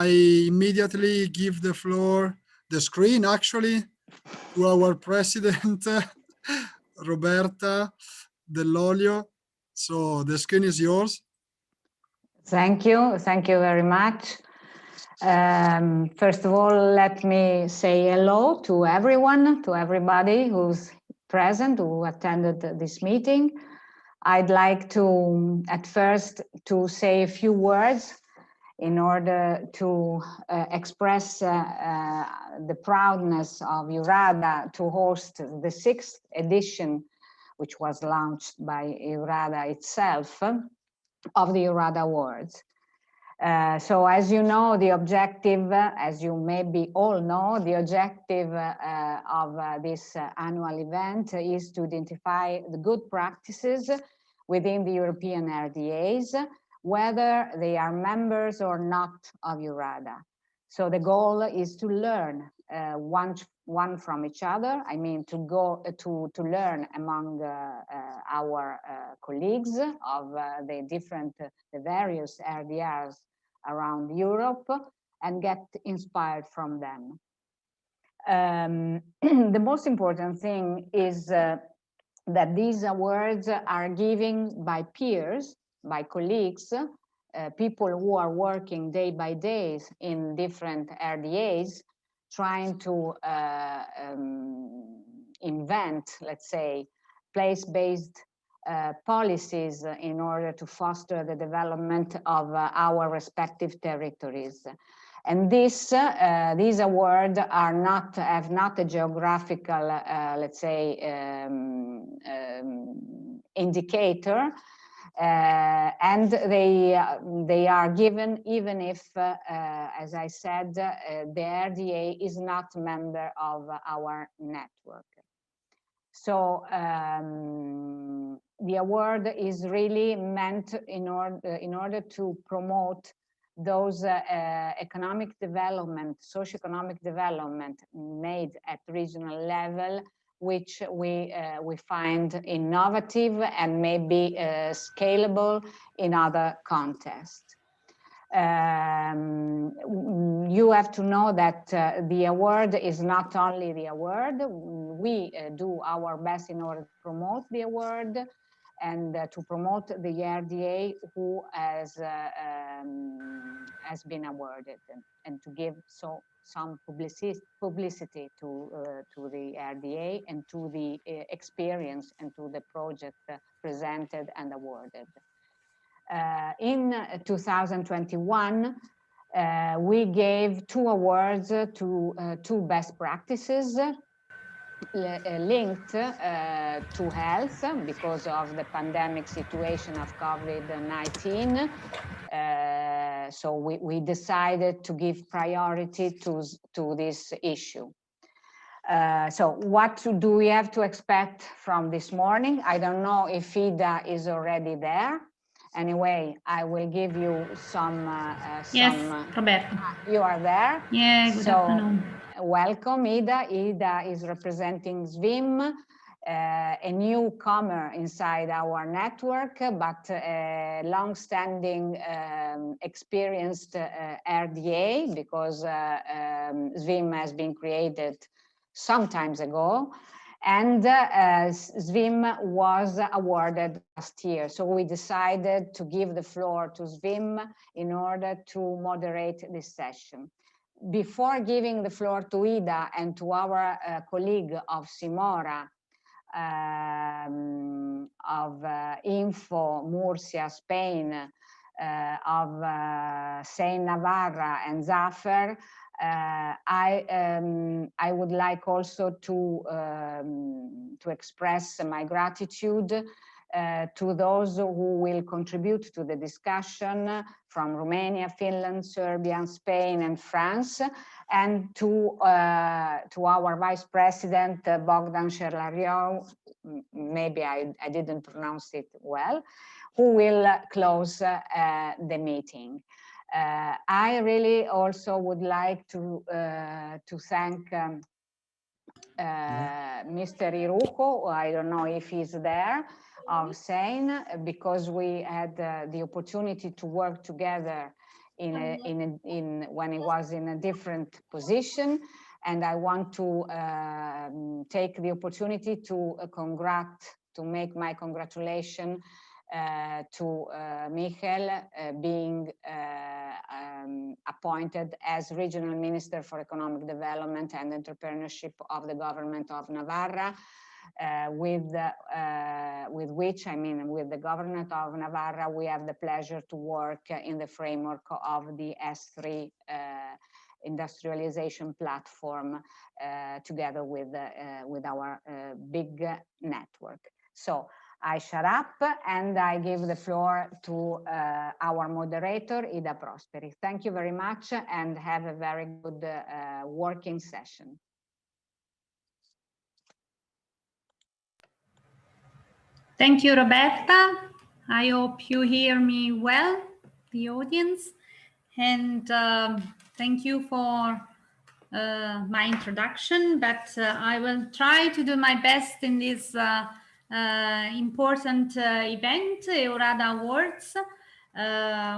I immediately give the floor, the screen actually, to our president, Roberta Dell'Olio. So the screen is yours. Thank you very much. First of all, let me say hello to everyone, to everybody who's present, who attended this meeting. I'd like to, at first, to say a few words in order to express the proudness of EURADA to host the 6th edition, which was launched by EURADA itself, of the EURADA Awards. So as you know, the objective, as you maybe all know, the objective of this annual event is to identify the good practices within the European RDAs, whether they are members or not of EURADA. So the goal is to learn one from each other. I mean, to go to learn among our colleagues of the various RDRs around Europe and get inspired from them. The most important thing is that these awards are given by peers, by colleagues, people who are working day by day in different RDAs, trying to invent, let's say, place-based policies in order to foster the development of our respective territories. And these awards are have not a geographical, let's say, indicator, and they are given even if, as I said, the RDA is not a member of our network. So the award is really meant in order to promote those economic development, socio-economic development made at regional level, which we find innovative and maybe scalable in other contexts. You have to know that the award is not only the award. We do our best in order to promote the award and to promote the RDA who has been awarded, and to give some publicity to the RDA and to the experience and to the project presented and awarded. In 2021, we gave 2 awards to 2 best practices linked to health because of the pandemic situation of COVID-19. So we decided to give priority to this issue. So what do we have to expect from this morning? I don't know if Ida is already there. Anyway, I will give you some. Yes, Roberto. You are there? Yeah, good afternoon. Welcome, Ida. Ida is representing SVIM, a newcomer inside our network, but a long-standing, experienced RDA, because SVIM has been created some time ago. And SVIM was awarded last year. So we decided to give the floor to SVIM in order to moderate this session. Before giving the floor to Ida and to our colleague of Simora, of Info, Murcia, Spain, of Sein Navarra and Zafer, I would like also to express my gratitude to those who will contribute to the discussion from Romania, Finland, Serbia, Spain, and France, and to our Vice President, Bogdan Sherlariou, maybe I didn't pronounce it well, who will close the meeting. I really also would like to thank Mr. Iruko. I don't know if he's there, of Sein, because we had the opportunity to work together when he was in a different position. And I want to take the opportunity to make my congratulations to Michael being appointed as Regional Minister for Economic Development and Entrepreneurship of the Government of Navarra, with which, I mean, with the Government of Navarra, we have the pleasure to work in the framework of the S3 industrialization platform together with our big network. So I shut up and I give the floor to our moderator, Ida Prosperi. Thank you very much and have a very good working session. Thank you, Roberta. I hope you hear me well, the audience. And thank you for my introduction, but I will try to do my best in this important event, EURADA Awards,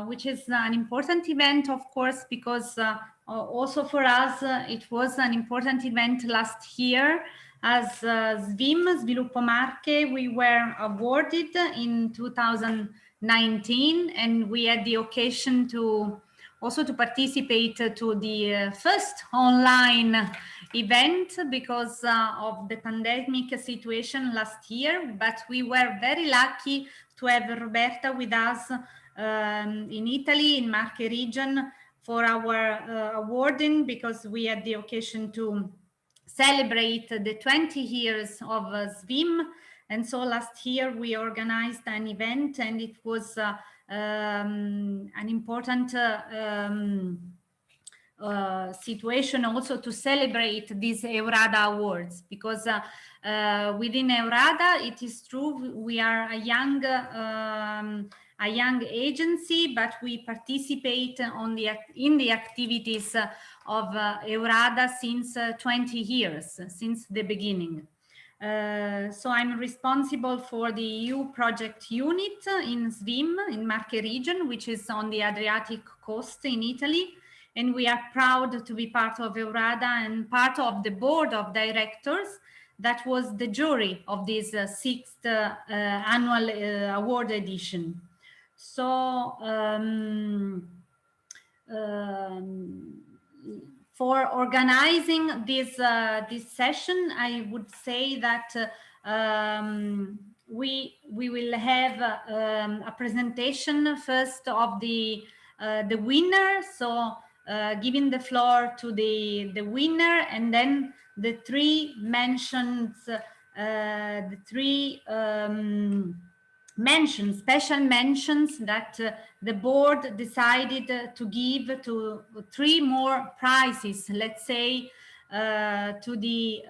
which is an important event, of course, because also for us, it was an important event last year. As SVIM, Sviluppo Marche, we were awarded in 2019, and we had the occasion to also to participate to the first online event because of the pandemic situation last year. But we were very lucky to have Roberta with us in Italy, in Marche region, for our awarding, because we had the occasion to celebrate the 20 years of SVIM. And so last year we organized an event, and it was an important situation also to celebrate these EURADA Awards, because within EURADA, it is true, we are a young agency, but we participate in the activities of EURADA since 20 years, since the beginning. So I'm responsible for the EU project unit in SVIM, in Marche region, which is on the Adriatic coast in Italy. And we are proud to be part of EURADA and part of the board of directors that was the jury of this sixth annual award edition. So for organizing this session, I would say that we will have a presentation first of the winner. So giving the floor to the winner, and then the three mentions, special mentions that the board decided to give to 3 more prizes, let's say, to the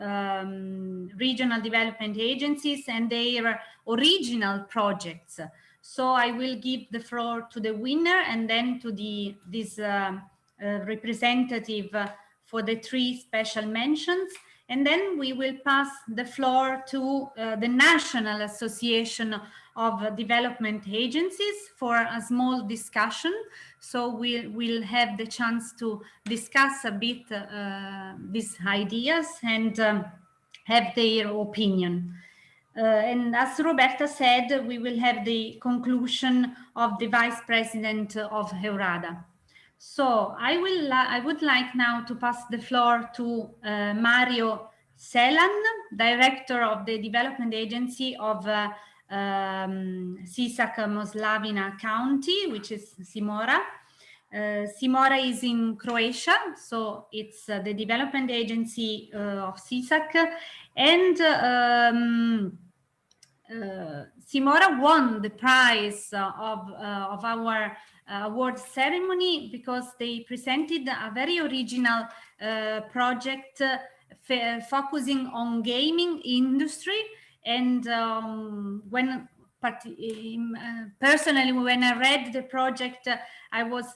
regional development agencies and their original projects. So I will give the floor to the winner and then to this representative for the 3 special mentions. And then we will pass the floor to the National Association of Development Agencies for a small discussion. So we'll have the chance to discuss a bit these ideas and have their opinion. And as Roberta said, we will have the conclusion of the Vice President of EURADA. So I would like now to pass the floor to Mario Selan, Director of the Development Agency of Sisak-Moslavina County, which is Simora. Simora is in Croatia, so it's the development agency of Sisak. And Simora won the prize of our award ceremony because they presented a very original project focusing on gaming industry. And personally, when I read the project, I was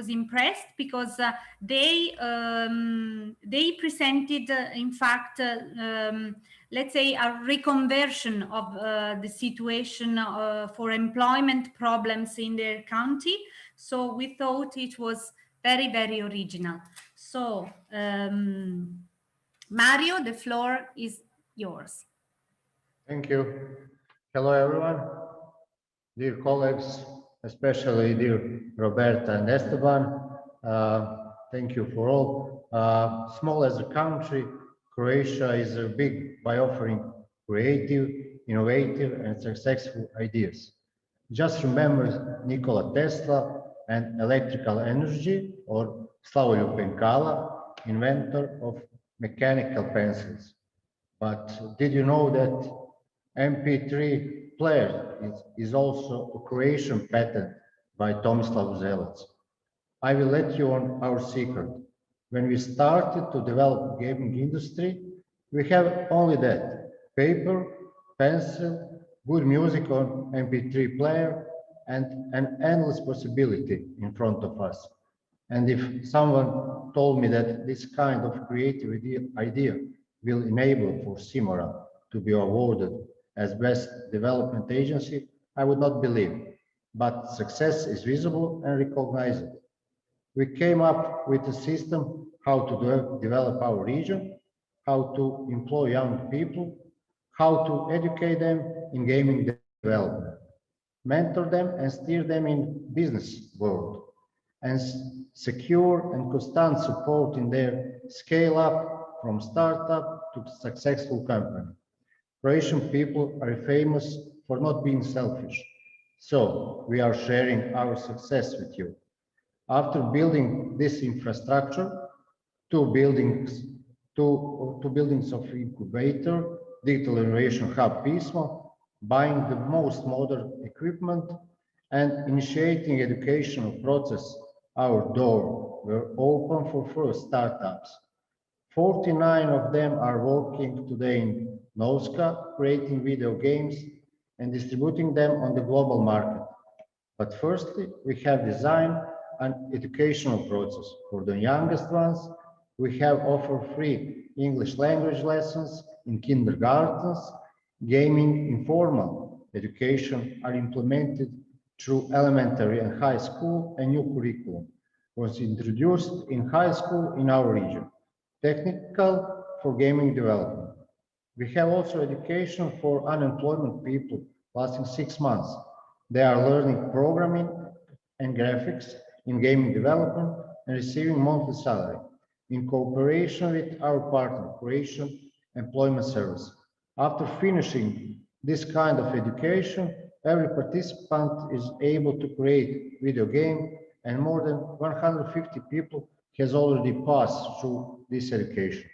impressed because they presented, in fact, let's say, a reconversion of the situation for employment problems in their county. So we thought it was very, very original. So Mario, the floor is yours. Thank you. Hello, everyone. Dear colleagues, especially dear Roberta and Esteban, thank you for all. Small as a country, Croatia is big by offering creative, innovative, and successful ideas. Just remember Nikola Tesla and electrical energy, or Slavoljub Penkala, inventor of mechanical pencils. But did you know that MP3 player is also a Croatian patent by Tomislav Zelec? I will let you on our secret. When we started to develop gaming industry, we have only that: paper, pencil, good music on MP3 player, and an endless possibility in front of us. And if someone told me that this kind of creative idea will enable for Simora to be awarded as best development agency, I would not believe. But success is visible and recognized. We came up with a system how to develop our region, how to employ young people, how to educate them in gaming development, mentor them and steer them in business world, and secure and constant support in their scale up from startup to successful company. Croatian people are famous for not being selfish. So we are sharing our success with you. After building this infrastructure, two buildings, two buildings of incubator, digital innovation hub Pismo, buying the most modern equipment, and initiating educational process, our door were open for first startups. 49 of them are working today in Novska, creating video games and distributing them on the global market. But firstly, we have designed an educational process. For the youngest ones, we have offered free English language lessons in kindergartens. Gaming informal education are implemented through elementary and high school. A new curriculum was introduced in high school in our region, technical for gaming development. We have also education for unemployment people lasting 6 months. They are learning programming and graphics in gaming development and receiving monthly salary in cooperation with our partner, Croatian Employment Service. After finishing this kind of education, every participant is able to create video game, and more than 150 people has already passed through this education.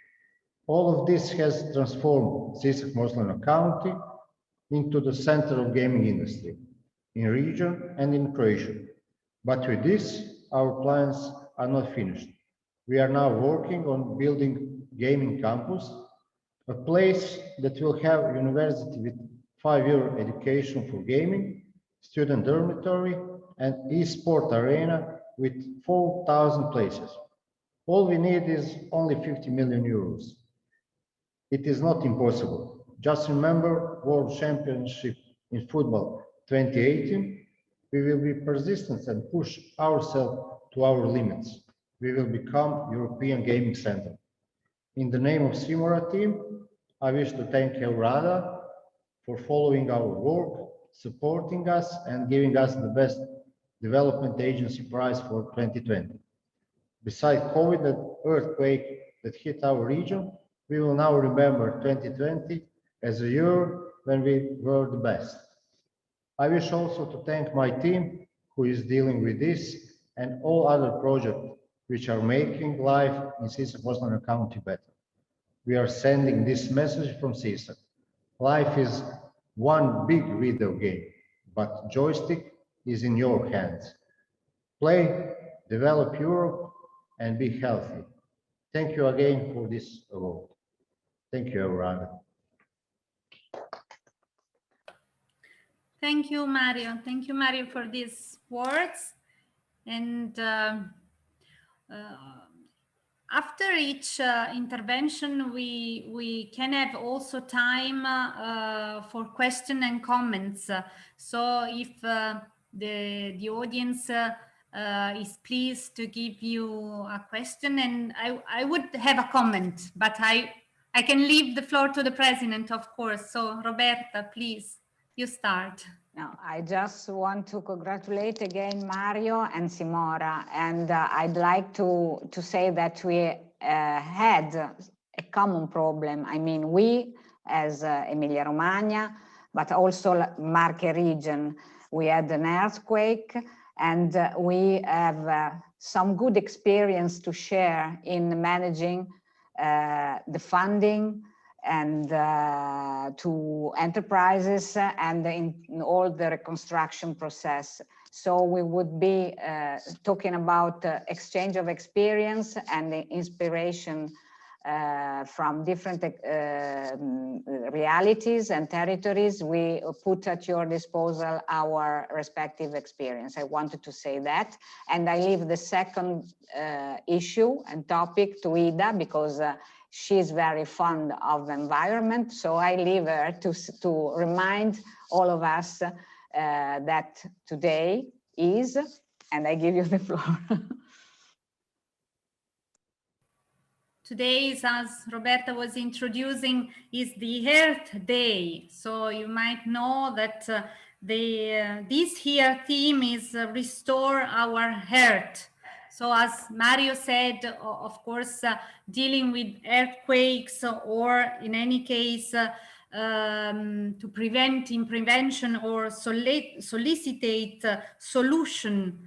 All of this has transformed Sisak-Moslava County into the center of gaming industry in region and in Croatia. But with this, our plans are not finished. We are now working on building gaming campus, a place that will have university with 5-year education for gaming, student dormitory, and e-sport arena with 4,000 places. All we need is only 50 million euros. It is not impossible. Just remember World Championship in football 2018. We will be persistent and push ourselves to our limits. We will become European Gaming Center. In the name of Simora team, I wish to thank EURADA for following our work, supporting us, and giving us the best development agency prize for 2020. Besides COVID and earthquake that hit our region, we will now remember 2020 as a year when we were the best. I wish also to thank my team who is dealing with this and all other projects which are making life in Sisak-Moslava County better. We are sending this message from Sisak. Life is one big video game, but joystick is in your hands. Play, develop Europe, and be healthy. Thank you again for this award. Thank you, everyone. Thank you, Mario. Thank you, Mario, for these words. And after each intervention, we can have also time for question and comments. So if the audience is pleased to give you a question, and I would have a comment, but I can leave the floor to the president, of course. So Roberta, please, you start. No, I just want to congratulate again Mario and Simora, and I'd like to say that we had a common problem. I mean, we as Emilia-Romagna, but also Marche region, we had an earthquake, and we have some good experience to share in managing the funding and to enterprises and in all the reconstruction process. So we would be talking about exchange of experience and the inspiration from different realities and territories. We put at your disposal our respective experience. I wanted to say that. And I leave the second issue and topic to Ida, because she's very fond of the environment. So I leave her to remind all of us that today is, and I give you the floor. Today is, as Roberta was introducing, is the Earth Day. So you might know that this year theme is Restore Our Earth. So as Mario said, of course, dealing with earthquakes, or in any case, to prevent in prevention or solicitate solution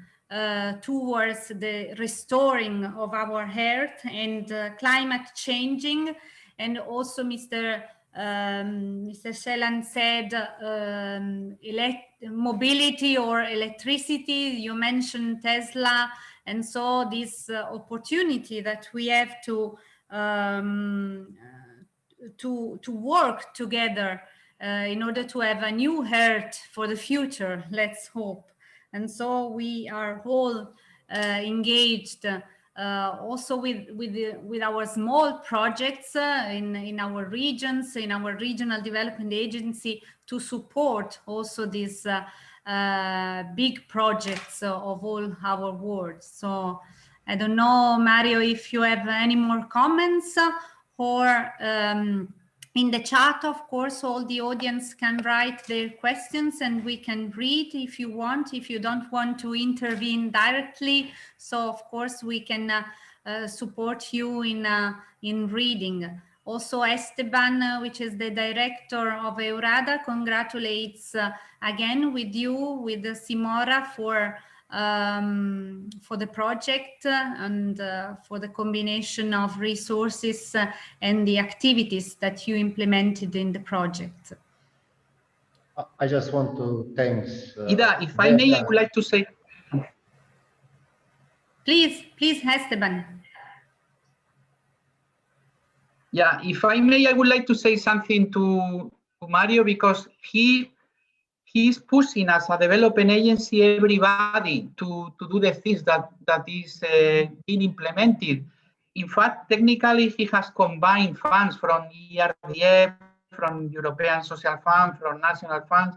towards the restoring of our earth and climate changing. And also Mr. Shelan said mobility or electricity. You mentioned Tesla, and so this opportunity that we have to work together in order to have a new earth for the future, let's hope. And so we are all engaged also with our small projects in our regions, in our regional development agency, to support also these big projects of all our wards. So I don't know, Mario, if you have any more comments, or in the chat, of course, all the audience can write their questions and we can read if you want, if you don't want to intervene directly. So, of course, we can support you in reading. Also, Esteban, which is the director of EURADA, congratulates again with you, with Simora, for the project and for the combination of resources and the activities that you implemented in the project. I just want to thank Ida, if I may, I would like to say. Please, Esteban. Yeah, if I may, I would like to say something to Mario, because he's pushing as a development agency everybody to do the things that is being implemented. In fact, technically, he has combined funds from ERDF, from European Social Fund, from national funds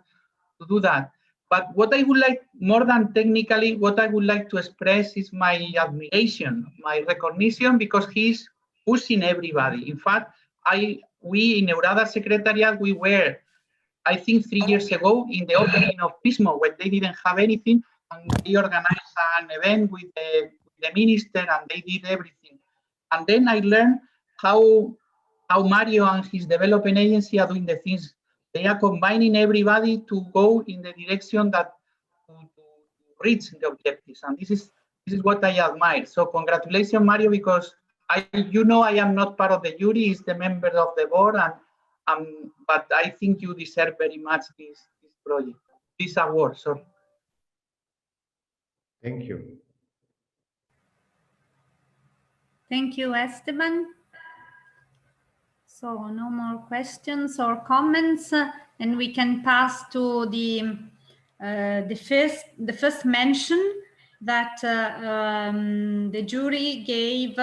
to do that. But what I would like, more than technically, what I would like to express is my admiration, my recognition, because he's pushing everybody. In fact, we in EURADA Secretariat, we were, I think 3 years ago, in the opening of PISMO, when they didn't have anything, and they organized an event with the minister, and they did everything. And then I learned how Mario and his development agency are doing the things. They are combining everybody to go in the direction that to reach the objectives, and this is what I admire. So congratulations, Mario, because I am not part of the jury; it's the member of the board, but I think you deserve very much this project, this award. Sorry. Thank you. Thank you, Esteban. So no more questions or comments, and we can pass to the first mention that the jury gave,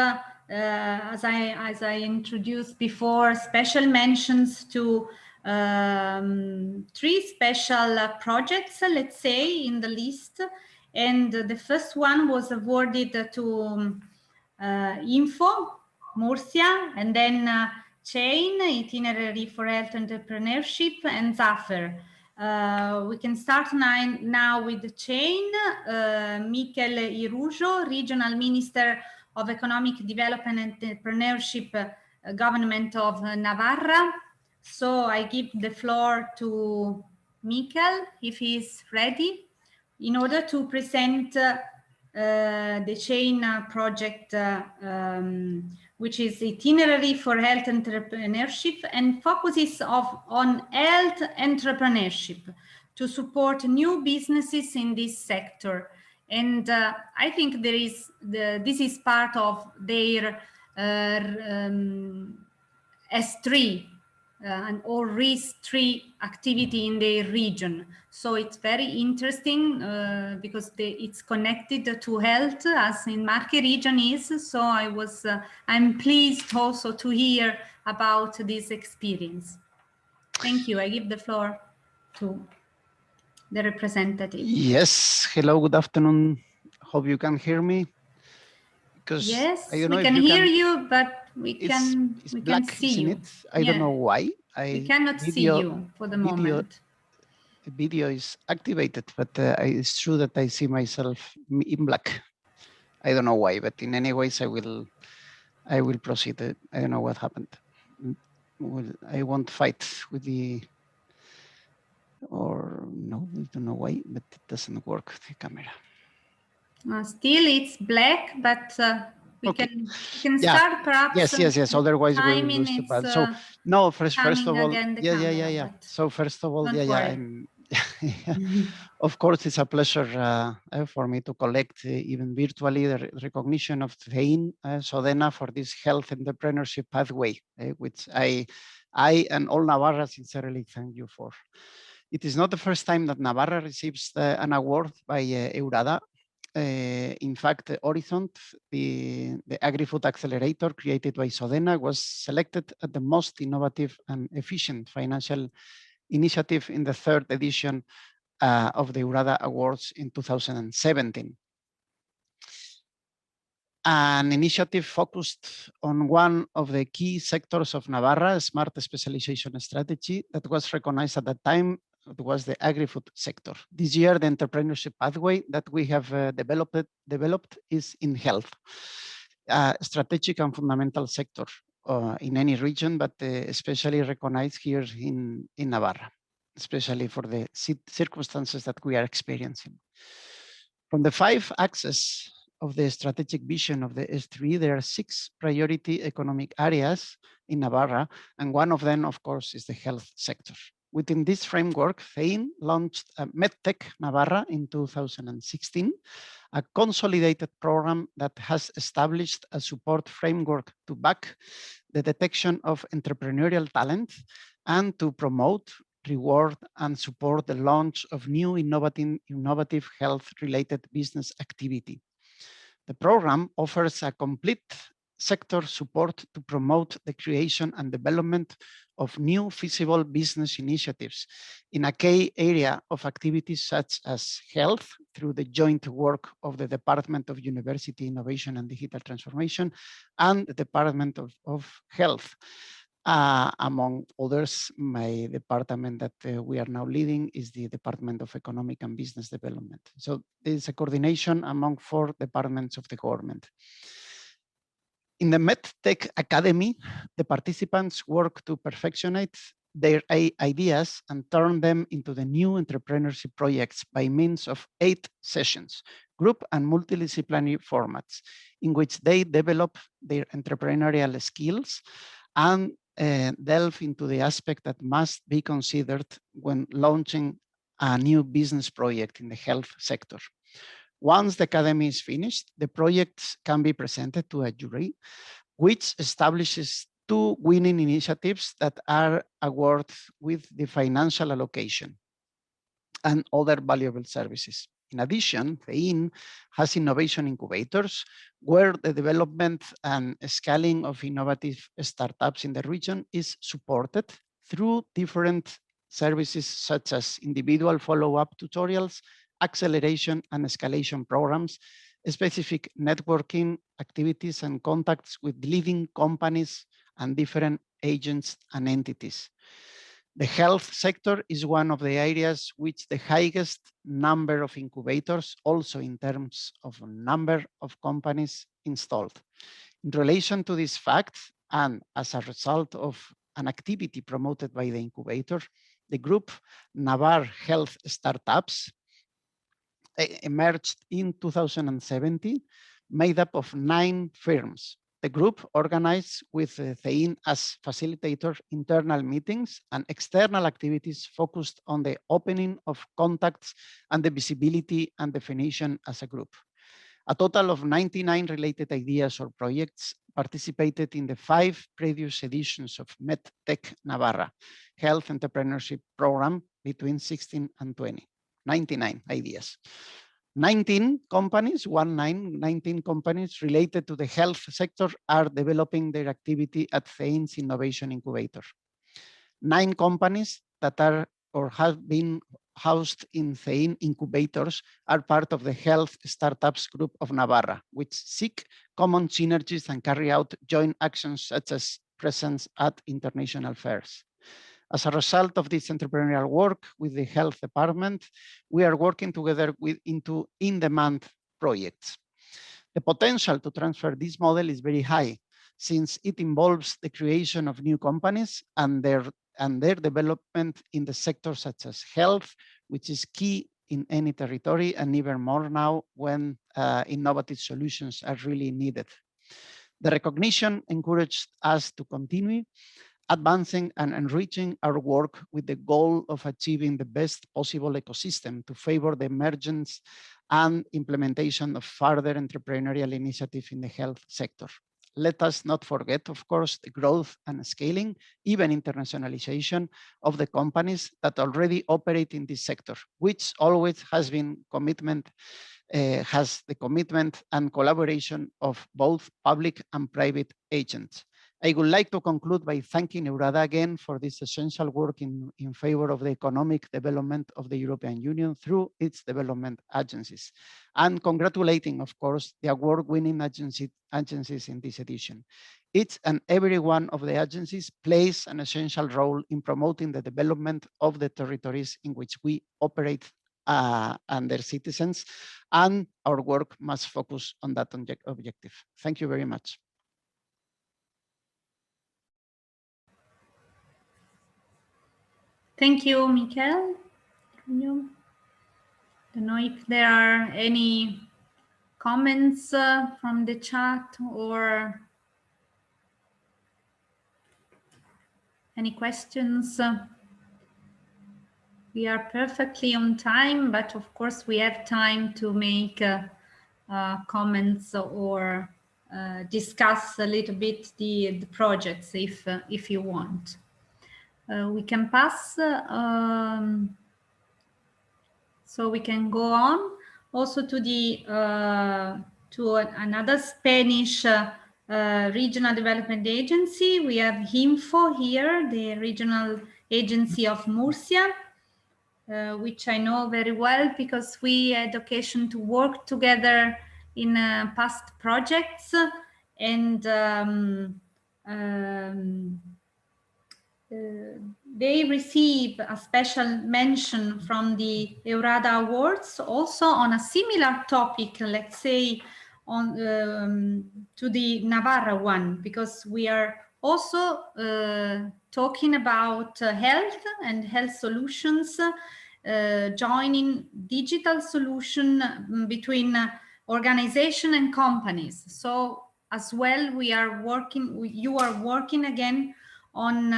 as I introduced before, special mentions to 3 special projects, let's say, in the list. And the first one was awarded to Info, Murcia, and then Chain, Itinerary for Health Entrepreneurship, and Zaffer. We can start now with the Chain. Miquel Irujo, Regional Minister of Economic Development and Entrepreneurship, Government of Navarra. So I give the floor to Miquel, if he's ready, in order to present the Chain project, which is itinerary for health entrepreneurship and focuses on health entrepreneurship to support new businesses in this sector. And I think this is part of their S3 or RIS3 activity in their region. So it's very interesting because it's connected to health, as in Marche region is. So I'm pleased also to hear about this experience. Thank you. I give the floor to the representative. Yes. Hello. Good afternoon. Hope you can hear me. Because yes, I don't know we if can you hear you, but we can see you. I don't know why. We cannot see you for the moment. The video is activated, but it's true that I see myself in black. I don't know why, but in any ways, I will proceed. I don't know what happened. I won't fight with no, I don't know why, but it doesn't work, the camera. Still it's black, but we can start perhaps. Yes. Otherwise, we will lose the band. So no, first of all, yeah. So first of all, Of course, it's a pleasure for me to collect even virtually the recognition of FEIN Sodena for this health entrepreneurship pathway, which I and all Navarra sincerely thank you for. It is not the first time that Navarra receives an award by EURADA. In fact, Horizont, the agri-food accelerator created by Sodena, was selected as the most innovative and efficient financial initiative in the third edition of the EURADA Awards in 2017. An initiative focused on one of the key sectors of Navarra, smart specialization strategy, that was recognized at the time. It was the agri-food sector. This year, the entrepreneurship pathway that we have developed is in health, strategic and fundamental sector in any region, but especially recognized here in Navarra, especially for the circumstances that we are experiencing. From the 5 axes of the strategic vision of the S3, there are 6 priority economic areas in Navarra, and one of them, of course, is the health sector. Within this framework, FEIN launched MedTech Navarra in 2016, a consolidated program that has established a support framework to back the detection of entrepreneurial talent and to promote, reward, and support the launch of new innovative health-related business activity. The program offers a complete sector support to promote the creation and development of new feasible business initiatives in a key area of activities such as health through the joint work of the Department of University Innovation and Digital Transformation and the Department of Health. Among others, my department that we are now leading is the Department of Economic and Business Development. So there's a coordination among 4 departments of the government. In the MedTech Academy, the participants work to perfectionate their ideas and turn them into the new entrepreneurship projects by means of 8 sessions, group and multidisciplinary formats, in which they develop their entrepreneurial skills and delve into the aspect that must be considered when launching a new business project in the health sector. Once the academy is finished, the projects can be presented to a jury, which establishes 2 winning initiatives that are awarded with the financial allocation and other valuable services. In addition, FEIN has innovation incubators where the development and scaling of innovative startups in the region is supported through different services such as individual follow-up tutorials acceleration and escalation programs, specific networking activities and contacts with leading companies and different agents and entities. The health sector is one of the areas which the highest number of incubators, also in terms of number of companies installed. In relation to this fact, and as a result of an activity promoted by the incubator, the group Navarre Health Startups emerged in 2017, made up of 9 firms. The group organized with CEIN as facilitator internal meetings and external activities focused on the opening of contacts and the visibility and definition as a group. A total of 99 related ideas or projects participated in the 5 previous editions of MedTech Navarra Health Entrepreneurship Program between 16 and 20. 99 ideas. 19 companies related to the health sector are developing their activity at CEIN's Innovation Incubator. 9 companies that are or have been housed in CEIN incubators are part of the Health Startups Group of Navarra, which seek common synergies and carry out joint actions such as presence at international fairs. As a result of this entrepreneurial work with the health department, we are working together into in-demand projects. The potential to transfer this model is very high, since it involves the creation of new companies and their development in the sector such as health, which is key in any territory and even more now when innovative solutions are really needed. The recognition encouraged us to continue advancing and enriching our work with the goal of achieving the best possible ecosystem to favor the emergence and implementation of further entrepreneurial initiative in the health sector. Let us not forget, of course, the growth and scaling, even internationalization of the companies that already operate in this sector, which always has been has the commitment and collaboration of both public and private agents. I would like to conclude by thanking EURADA again for this essential work in favor of the economic development of the European Union through its development agencies, and congratulating, of course, the award-winning agencies in this edition. Each and every one of the agencies plays an essential role in promoting the development of the territories in which we operate and their citizens, and our work must focus on that objective. Thank you very much. Thank you, Miquel. Don't know if there are any comments from the chat or any questions. We are perfectly on time, but of course we have time to make comments or discuss a little bit the projects if you want. We can pass, so we can go on also to the to another Spanish regional development agency. We have HINFO here, the regional agency of Murcia, which I know very well because we had occasion to work together in past projects, and they receive a special mention from the EURADA Awards, also on a similar topic, let's say, on to the Navarra one, because we are also talking about health and health solutions, joining digital solution between organization and companies. So as well, we are working, you are working again on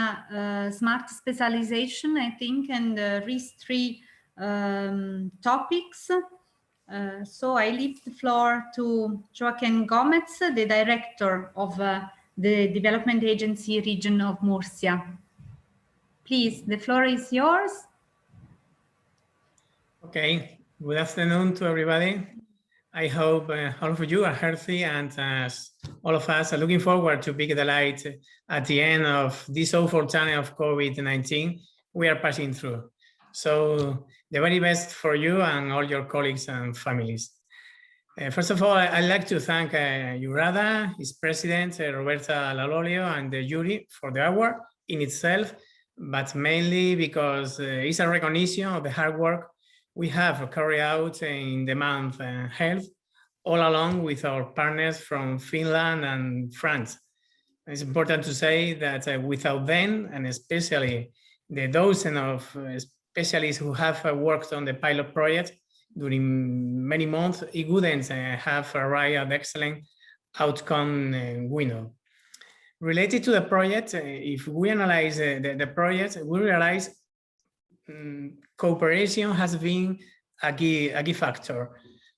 smart specialization, I think, and RIS3 topics. So I leave the floor to Joaquin Gomez, the director of the Development Agency region of Murcia. Please, the floor is yours. Okay, good afternoon to everybody. I hope all of you are healthy, and all of us are looking forward to big delight at the end of this awful journey of COVID-19 we are passing through. So the very best for you and all your colleagues and families. First of all, I'd like to thank EURADA, its president, Roberta Lalolio, and the jury for the award in itself, but mainly because it's a recognition of the hard work we have carried out in demand health, all along with our partners from Finland and France. It's important to say that without them, and especially the dozen of specialists who have worked on the pilot project during many months, it wouldn't have arrived at the excellent outcome we know. Related to the project, if we analyze the project, we realize cooperation has been a key factor.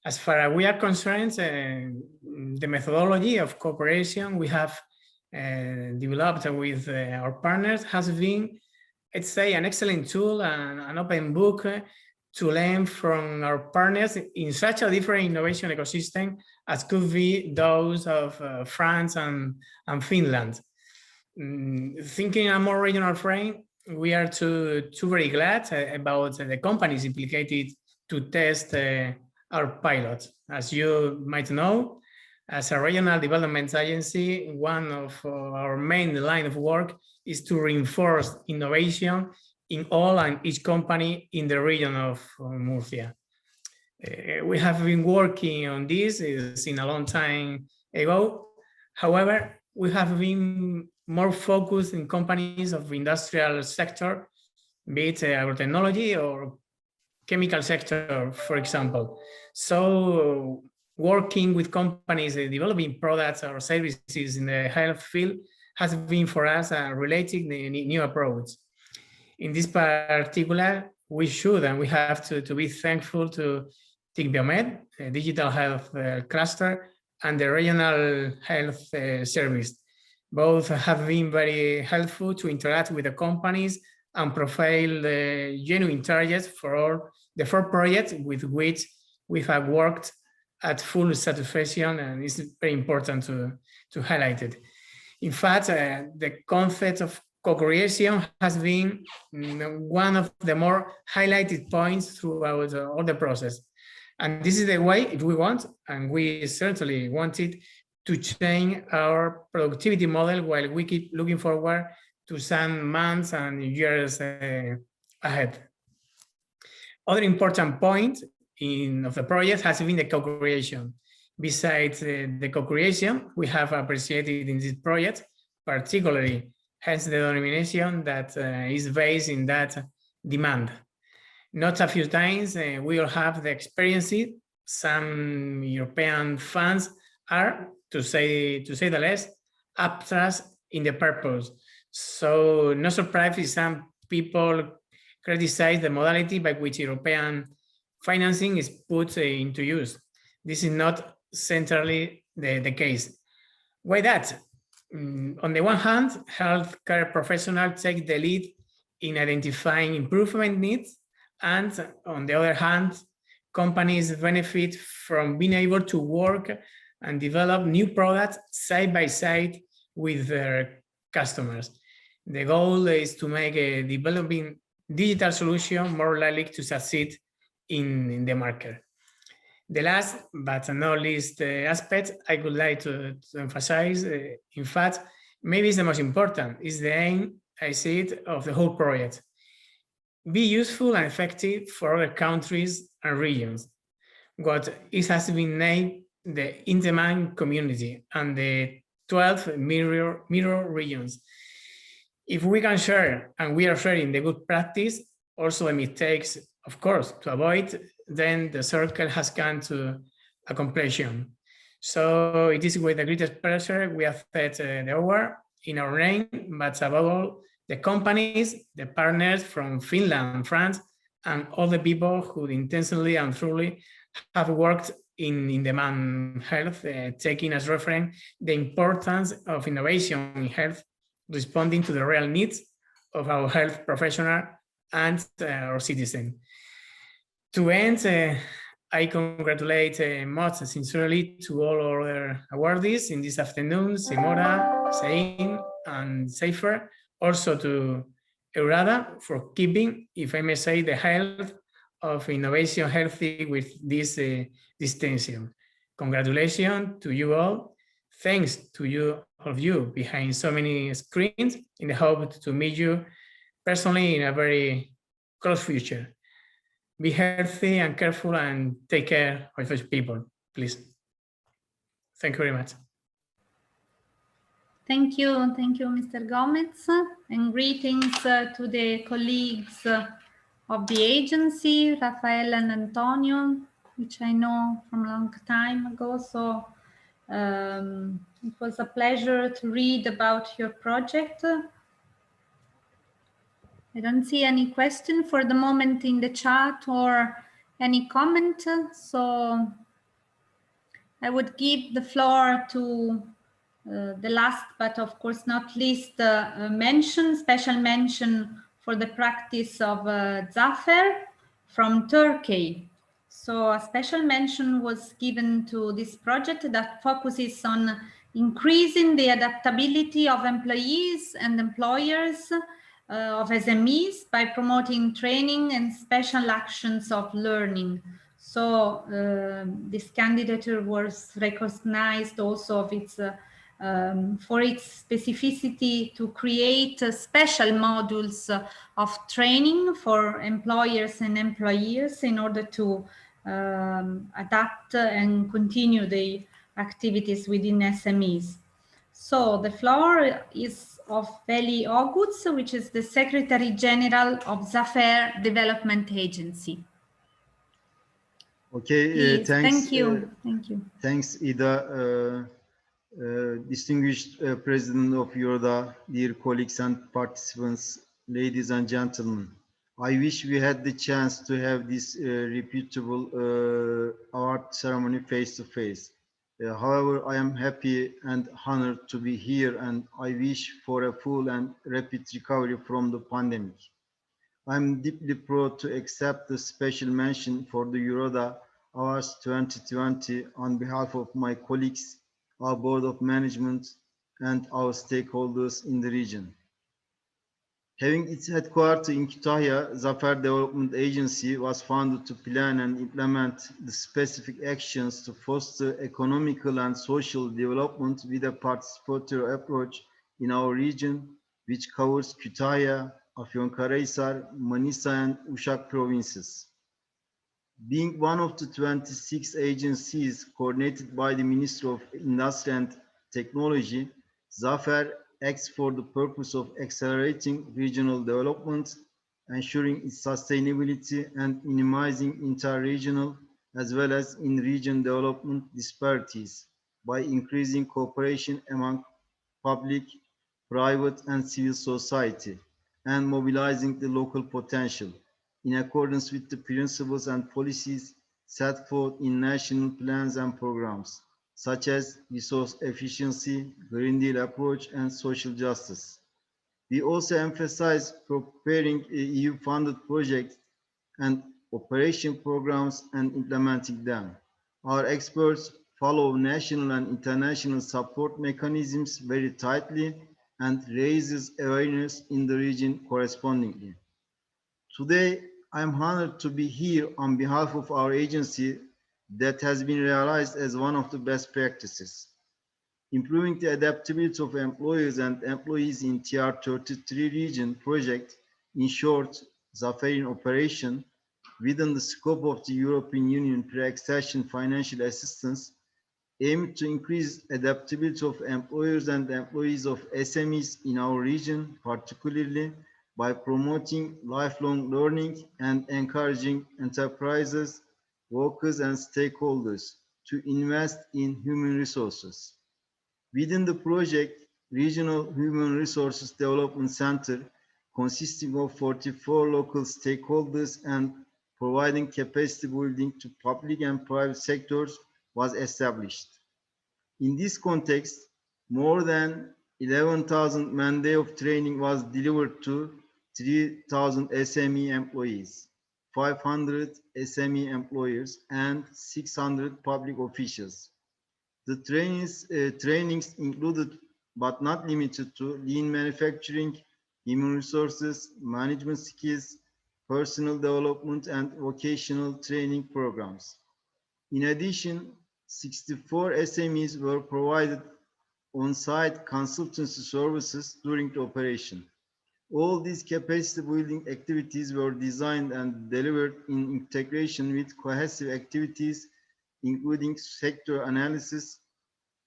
As far as we are concerned, the methodology of cooperation we have developed with our partners has been, let's say, an excellent tool and an open book to learn from our partners in such a different innovation ecosystem as could be those of France and Finland. Thinking a more regional frame, we are too very glad about the companies implicated to test our pilot. As you might know, as a regional development agency, one of our main line of work is to reinforce innovation in all and each company in the region of Murcia. We have been working on this since a long time ago. However, we have been more focused in companies of industrial sector, be it agrotechnology or chemical sector, for example. So working with companies developing products or services in the health field has been for us a relatively new approach. In this particular, we should and we have to be thankful to TIC Biomed, a digital health cluster, and the regional health service. Both have been very helpful to interact with the companies and profile the genuine targets for all the 4 projects with which we have worked at full satisfaction, and it's very important to highlight it. In fact, the concept of co-creation has been one of the more highlighted points throughout all the process. And this is the way, if we want, and we certainly want it, to change our productivity model while we keep looking forward to some months and years ahead. Other important point of the project has been the co-creation. Besides the co-creation, we have appreciated in this project, particularly hence the denomination that is based in that demand. Not a few times we will have the experience. Some European funds are, to say the least, abstract in the purpose. So no surprise if some people criticize the modality by which European financing is put into use. This is not centrally the case. Why that? On the one hand, healthcare professionals take the lead in identifying improvement needs, and on the other hand, companies benefit from being able to work and develop new products side by side with their customers. The goal is to make a developing digital solution more likely to succeed in the market. The last but not least aspect I would like to emphasize, in fact, maybe it's the most important, is the aim, I see it, of the whole project. Be useful and effective for other countries and regions. What it has been named the in-demand community and the 12 mirror regions. If we can share, and we are sharing the good practice, also the mistakes, of course, to avoid, then the circle has come to a completion. So it is with the greatest pleasure we have set the award in our name, but above all, the companies, the partners from Finland, France, and all the people who intensely and truly have worked in demand health, taking as reference the importance of innovation in health, responding to the real needs of our health professional and our citizens. To end, I congratulate most sincerely to all other awardees in this afternoon, Simora, Zain, and Seifer, also to EURADA for keeping, if I may say, the health of innovation healthy with this distinction. Congratulations to you all. Thanks to you, all of you behind so many screens, in the hope to meet you personally in a very close future. Be healthy and careful and take care of those people, please. Thank you very much. Thank you, Mr. Gomez, and greetings to the colleagues of the agency, Rafael and Antonio, which I know from a long time ago. So it was a pleasure to read about your project. I don't see any question for the moment in the chat or any comment, so I would give the floor to the last, but of course not least, special mention for the practice of Zafer from Turkey. So a special mention was given to this project that focuses on increasing the adaptability of employees and employers of SMEs by promoting training and special actions of learning. So this candidature was recognized also of its for its specificity to create special modules of training for employers and employees in order to adapt and continue the activities within SMEs. So the floor is of Veli Oguts, which is the Secretary General of Zafer Development Agency. Okay, thanks. Thank you. Thank you. Thanks, Ida. Distinguished President of EURADA, dear colleagues and participants, ladies and gentlemen. I wish we had the chance to have this reputable award ceremony face to face. However, I am happy and honored to be here, and I wish for a full and rapid recovery from the pandemic. I'm deeply proud to accept the special mention for the EURADA Awards 2020 on behalf of my colleagues, our Board of Management, and our stakeholders in the region. Having its headquarters in Kütahya, Zafer Development Agency was founded to plan and implement the specific actions to foster economical and social development with a participatory approach in our region, which covers Kütahya, Afyonkarahisar, Manisa, and Uşak provinces. Being one of the 26 agencies coordinated by the Ministry of Industry and Technology, Zafer acts for the purpose of accelerating regional development, ensuring its sustainability, and minimizing inter-regional as well as in-region development disparities by increasing cooperation among public, private, and civil society, and mobilizing the local potential in accordance with the principles and policies set forth in national plans and programs, such as resource efficiency, Green Deal approach, and social justice. We also emphasize preparing EU-funded projects and operation programs and implementing them. Our experts follow national and international support mechanisms very tightly and raises awareness in the region correspondingly. Today, I am honored to be here on behalf of our agency that has been realized as one of the best practices. Improving the adaptability of employers and employees in TR33 region project, in short, Zafer in operation, within the scope of the European Union pre-accession financial assistance, aimed to increase adaptability of employers and employees of SMEs in our region, particularly by promoting lifelong learning and encouraging enterprises, workers, and stakeholders to invest in human resources. Within the project, Regional Human Resources Development Center, consisting of 44 local stakeholders and providing capacity building to public and private sectors, was established. In this context, more than 11,000 man-day of training was delivered to 3,000 SME employees, 500 SME employers, and 600 public officials. The trainings included, but not limited to, lean manufacturing, human resources, management skills, personal development, and vocational training programs. In addition, 64 SMEs were provided on-site consultancy services during the operation. All these capacity building activities were designed and delivered in integration with cohesive activities, including sector analysis,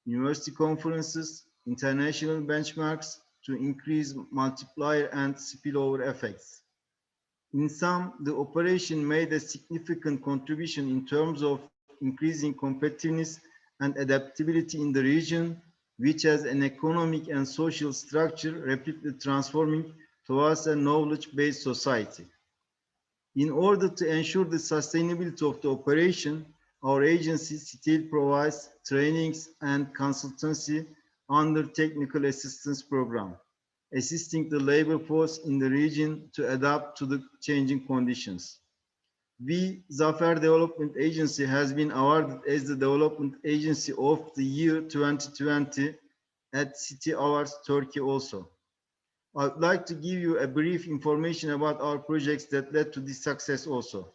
university conferences, international benchmarks to increase multiplier and spillover effects. In sum, the operation made a significant contribution in terms of increasing competitiveness and adaptability in the region, which has an economic and social structure rapidly transforming towards a knowledge-based society. In order to ensure the sustainability of the operation, our agency still provides trainings and consultancy under Technical Assistance Program, assisting the labor force in the region to adapt to the changing conditions. We, Zafer Development Agency, has been awarded as the Development Agency of the Year 2020 at City Awards Turkey also. I'd like to give you a brief information about our projects that led to this success also.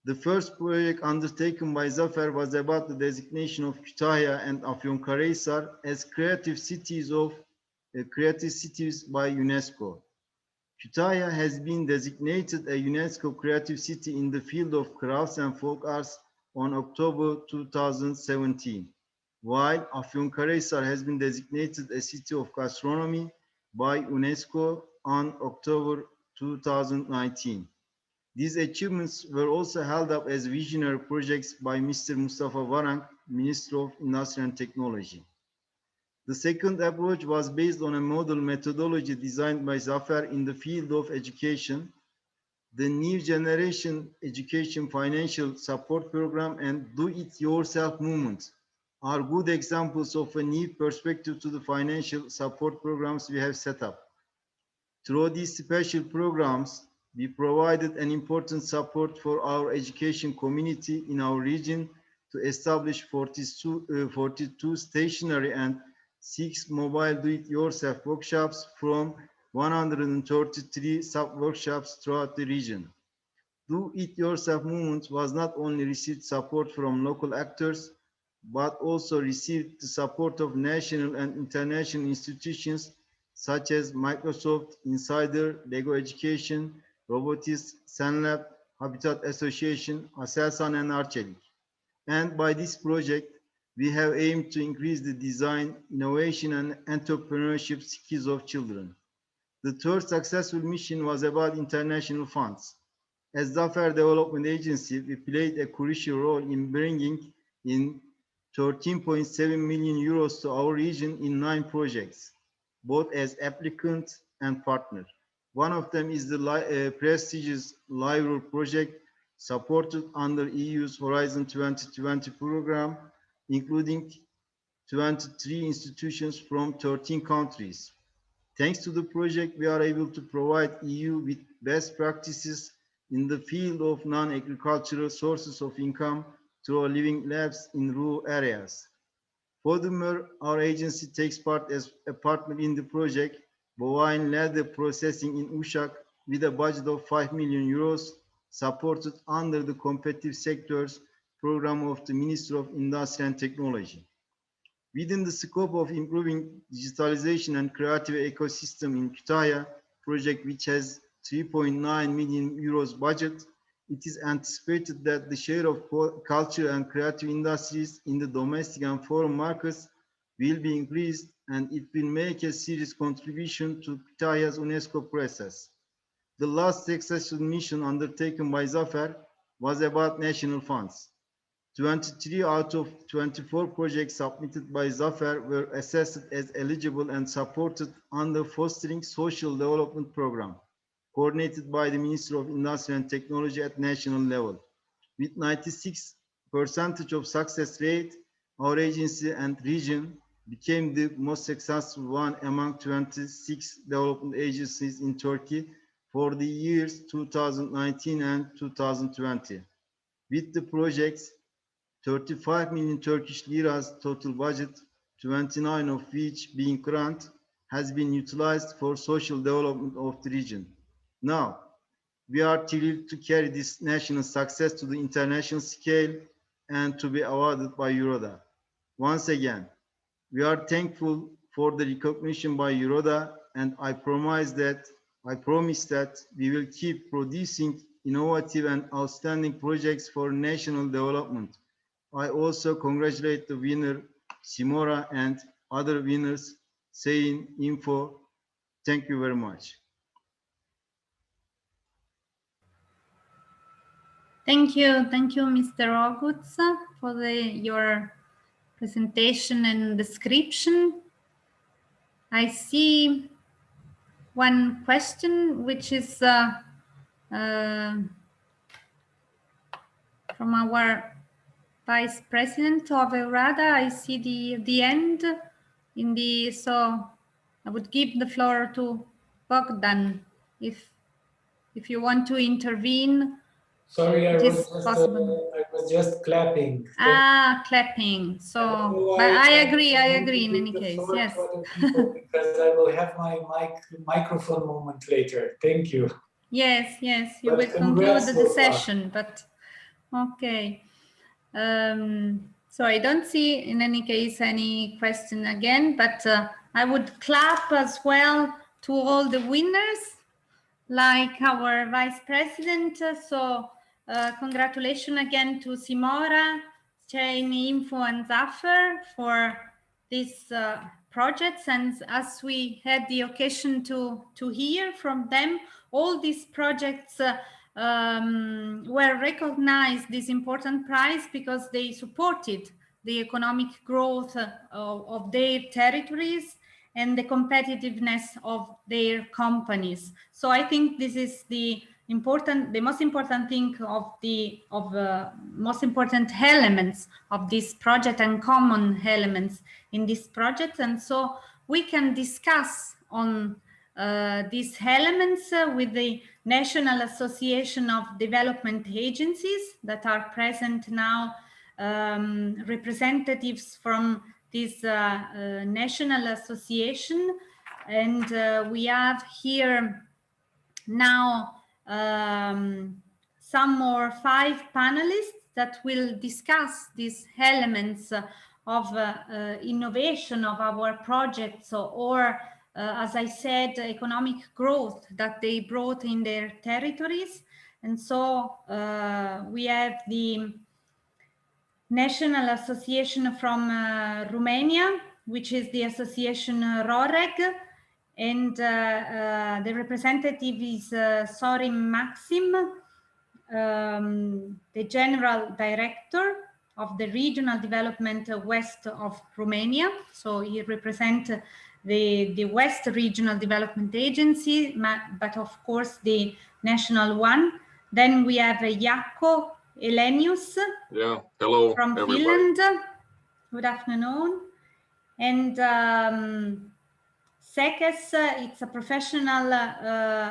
The first project undertaken by Zafer was about the designation of Kütahya and Afyonkarahisar as creative cities by UNESCO. Kütahya has been designated a UNESCO creative city in the field of crafts and folk arts on October 2017, while Afyonkarahisar has been designated a city of gastronomy by UNESCO on October 2019. These achievements were also held up as visionary projects by Mr. Mustafa Varank, Minister of Industry and Technology. The second approach was based on a model methodology designed by Zafer in the field of education. The New Generation Education Financial Support Program and Do-It-Yourself movement are good examples of a new perspective to the financial support programs we have set up. Through these special programs, we provided an important support for our education community in our region to establish 42 stationary and 6 mobile do-it-yourself workshops from 133 sub-workshops throughout the region. Do-it-yourself movement was not only received support from local actors, but also received the support of national and international institutions such as Microsoft, Insider, Lego Education, Robotics, Senlab, Habitat Association, Aselsan, and Arçelik. And by this project, we have aimed to increase the design, innovation, and entrepreneurship skills of children. The third successful mission was about international funds. As Zafer Development Agency, we played a crucial role in bringing in 13.7 million euros to our region in 9 projects, both as applicant and partner. One of them is the prestigious Livelihood project supported under EU's Horizon 2020 program, including 23 institutions from 13 countries. Thanks to the project, we are able to provide EU with best practices in the field of non-agricultural sources of income through living labs in rural areas. Furthermore, our agency takes part as a partner in the project bovine leather processing in Uşak with a budget of 5 million euros supported under the competitive sectors program of the Ministry of Industry and Technology. Within the scope of improving digitalization and creative ecosystem in Kütahya project, which has 3.9 million euros budget, it is anticipated that the share of culture and creative industries in the domestic and foreign markets will be increased, and it will make a serious contribution to Kütahya's UNESCO process. The last successful mission undertaken by Zafer was about national funds. 23 out of 24 projects submitted by Zafer were assessed as eligible and supported under Fostering Social Development Program, coordinated by the Ministry of Industry and Technology at national level. With 96% of success rate, our agency and region became the most successful one among 26 development agencies in Turkey for the years 2019 and 2020. With the projects, 35 million Turkish liras total budget, 29 of which being grant, has been utilized for social development of the region. Now, we are thrilled to carry this national success to the international scale and to be awarded by EURADA. Once again, we are thankful for the recognition by EURADA, and I promise that we will keep producing innovative and outstanding projects for national development. I also congratulate the winner, Simora, and other winners, saying info. Thank you very much. Thank you, Mr. Oguts, for your presentation and description. I see one question, which is from our Vice President of EURADA. I see the end in the, so I would give the floor to Bogdan if you want to intervene. Sorry, I was just clapping. Clapping. So, but I agree in any case. Yes. Because I will have my microphone moment later. Thank you. Yes, you will conclude the session, but okay. So I don't see in any case any question again, but I would clap as well to all the winners, like our Vice President. So congratulations again to Simora, Chain Info, and Zafar for these projects. And as we had the occasion to hear from them, all these projects were recognized this important prize because they supported the economic growth of their territories and the competitiveness of their companies. So I think this is the most important thing most important elements of this project and common elements in this project. And so we can discuss on these elements with the National Association of Development Agencies that are present now, representatives from this national association. And we have here now some more 5 panelists that will discuss these elements of innovation of our projects, or as I said, economic growth that they brought in their territories. And so we have the National Association from Romania, which is the association ROREG, and the representative is Sorin Maxim, the General Director of the Regional Development West of Romania. So he represents the West Regional Development Agency, but of course the national one. Then we have Jaakko Elenius, hello, from everybody. Finland. Good afternoon. And SEKES, it's a professional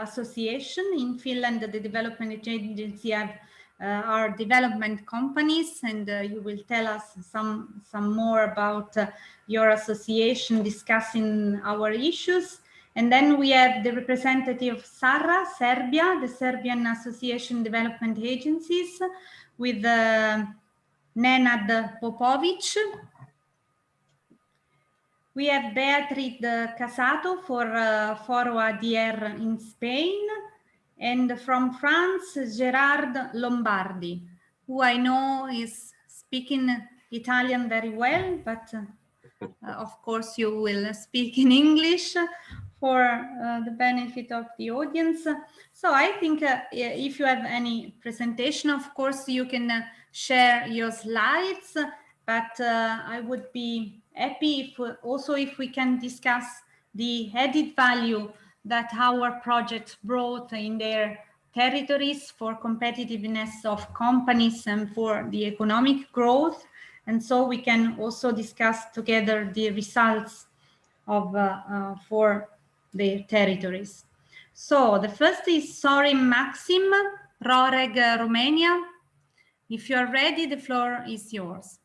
association in Finland. The development agency have our development companies, and you will tell us some more about your association discussing our issues. And then we have the representative of SARA, Serbia, the Serbian Association Development Agencies, with Nenad Popovic. We have Beatriz Casato for Foro ADR in Spain, and from France, Gerard Lombardi, who I know is speaking Italian very well, but of course you will speak in English for the benefit of the audience. So I think if you have any presentation, of course you can share your slides, but I would be happy if we can discuss the added value that our projects brought in their territories for competitiveness of companies and for the economic growth. And so we can also discuss together the results of for their territories. So the first is Sorin Maxim, ROREG, Romania. If you are ready, the floor is yours.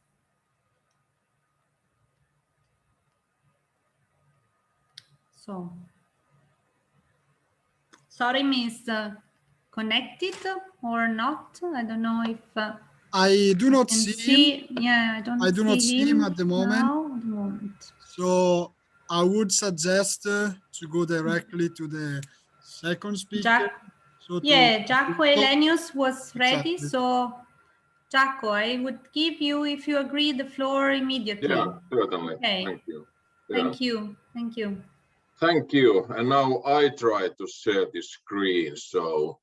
So, Sorim is connected or not. I don't know if I do not can see him. Yeah, I do not see him at the moment. now, at the moment. So I would suggest to go directly to the second speaker. So Jaco Elenius was ready. Exactly. So, Jaco, I would give you, if you agree, the floor immediately. Yeah, certainly. Okay. Thank you. Yeah. Thank you. Thank you. Thank you. And now I try to share the screen. So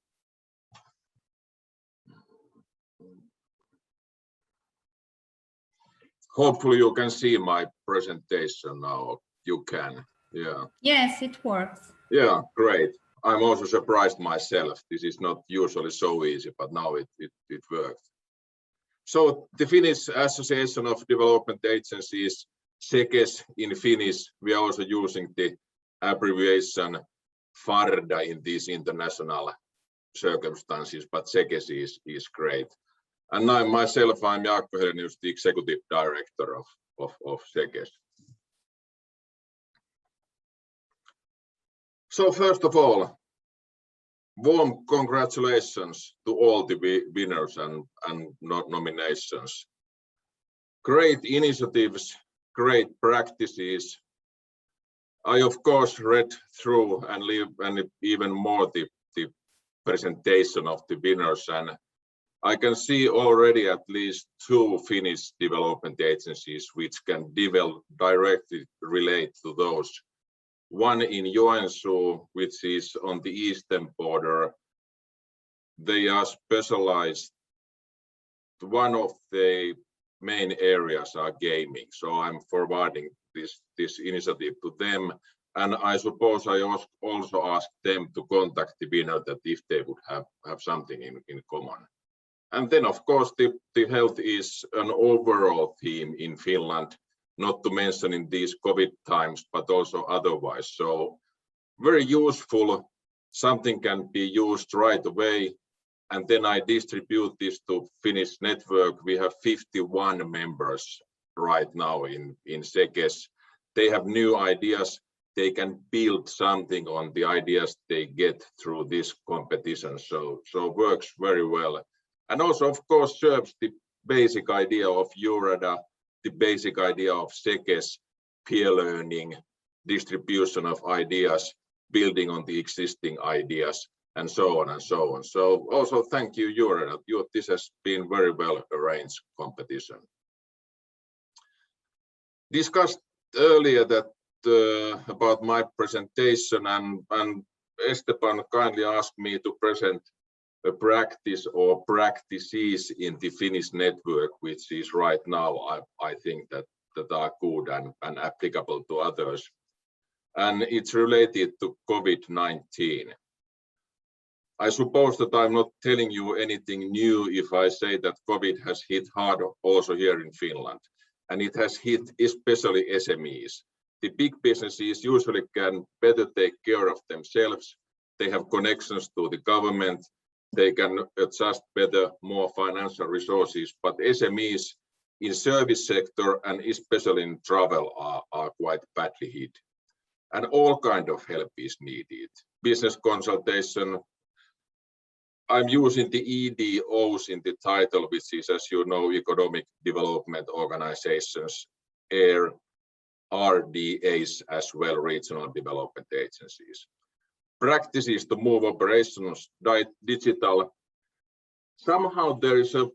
hopefully you can see my presentation now. You can. Yeah. Yes, it works. Yeah, great. I'm also surprised myself. This is not usually so easy, but now it worked. So the Finnish Association of Development Agencies, SEKES in Finnish, we are also using the abbreviation FARDA in these international circumstances, but SEKES is great. And I myself, I'm Jaakko Helenius, the Executive Director of SEKES. So first of all, warm congratulations to all the winners and nominations. Great initiatives, great practices. I of course read through and even more the presentation of the winners, and I can see already at least 2 Finnish development agencies which can directly relate to those. One in Joensuu, which is on the eastern border. They are specialized. One of the main areas are gaming, so I'm forwarding this initiative to them. And I suppose I also asked them to contact the winner that if they would have something in common. And then of course the health is an overall theme in Finland, not to mention in these COVID times, but also otherwise. So very useful, something can be used right away. And then I distribute this to Finnish network. We have 51 members right now in SEKES. They have new ideas. They can build something on the ideas they get through this competition. So works very well. And also, of course, serves the basic idea of EURADA, the basic idea of SEKES, peer learning, distribution of ideas, building on the existing ideas, and so on and so on. So also thank you, EURADA. This has been very well arranged competition. Discussed earlier that about my presentation, and Esteban kindly asked me to present a practice or practices in the Finnish network, which is right now, I think that are good and applicable to others. And it's related to COVID-19. I suppose that I'm not telling you anything new if I say that COVID has hit hard also here in Finland. And it has hit especially SMEs. The big businesses usually can better take care of themselves. They have connections to the government. They can adjust better, more financial resources, but SMEs in service sector and especially in travel are quite badly hit. And all kind of help is needed. Business consultation. I'm using the EDOs in the title, which is, as you know, Economic Development Organizations, RDAs as well, Regional Development Agencies. Practices to move operations digital. Somehow there is a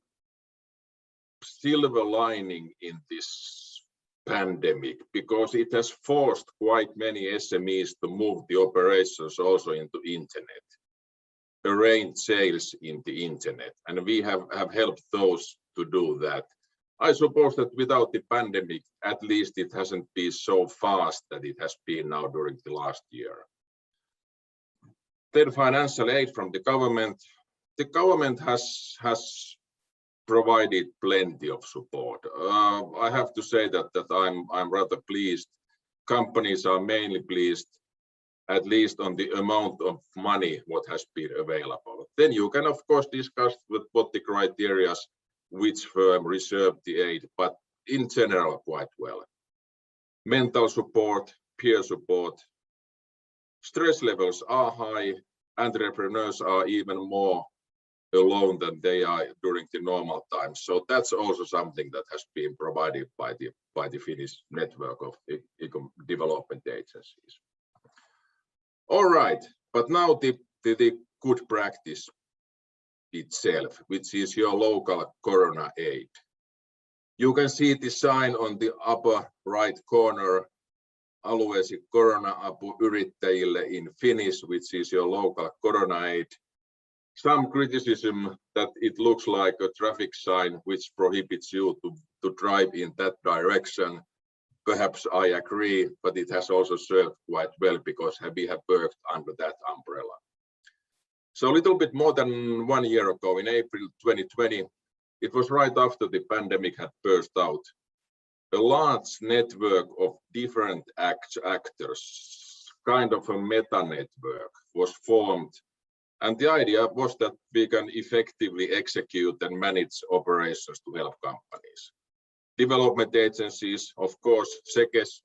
silver lining in this pandemic because it has forced quite many SMEs to move the operations also into internet, arrange sales in the internet, and we have helped those to do that. I suppose that without the pandemic, at least it hasn't been so fast that it has been now during the last year. Then financial aid from the government. The government has provided plenty of support. I have to say that I'm rather pleased. Companies are mainly pleased, at least on the amount of money what has been available. Then you can of course discuss with what the criteria, which firm reserved the aid, but in general quite well. Mental support, peer support, Stress levels are high. Entrepreneurs are even more alone than they are during the normal times. So that's also something that has been provided by the Finnish network of development agencies. All right, but now the good practice itself, which is your local corona aid. You can see the sign on the upper right corner, alueesi korona-apu yrittäjille in Finnish, which is your local corona aid. Some criticism that it looks like a traffic sign which prohibits you to drive in that direction. Perhaps I agree, but it has also served quite well because we have worked under that umbrella. So a little bit more than 1 year ago, in April 2020, it was right after the pandemic had burst out. A large network of different actors, kind of a meta network, was formed. And the idea was that we can effectively execute and manage operations to help companies. Development agencies, of course, SEKES.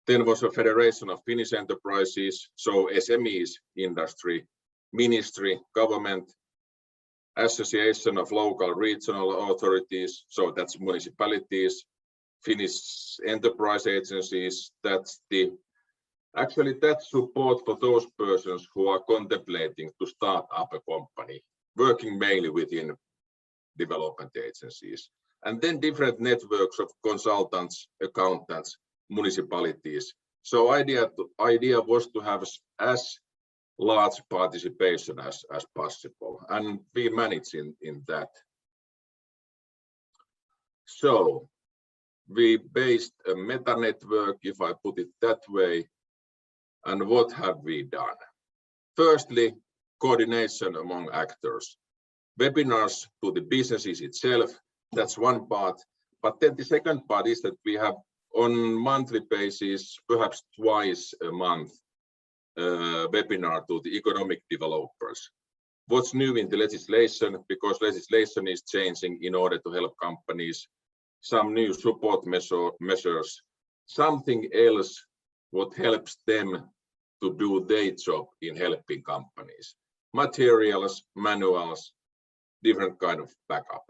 Then was a Federation of Finnish Enterprises, so SMEs, industry, ministry, government, Association of Local Regional Authorities, so that's municipalities, Finnish enterprise agencies, that's actually that support for those persons who are contemplating to start up a company, working mainly within development agencies. And then different networks of consultants, accountants, municipalities. So idea was to have as large participation as possible, and we managed in that. So we based a meta network, if I put it that way. And what have we done? Firstly, coordination among actors. Webinars to the businesses itself, that's one part. But then the second part is that we have on monthly basis, perhaps twice a month, webinar to the economic developers. What's new in the legislation, because legislation is changing in order to help companies, some new support measures, something else what helps them to do their job in helping companies. Materials, manuals, different kind of backup.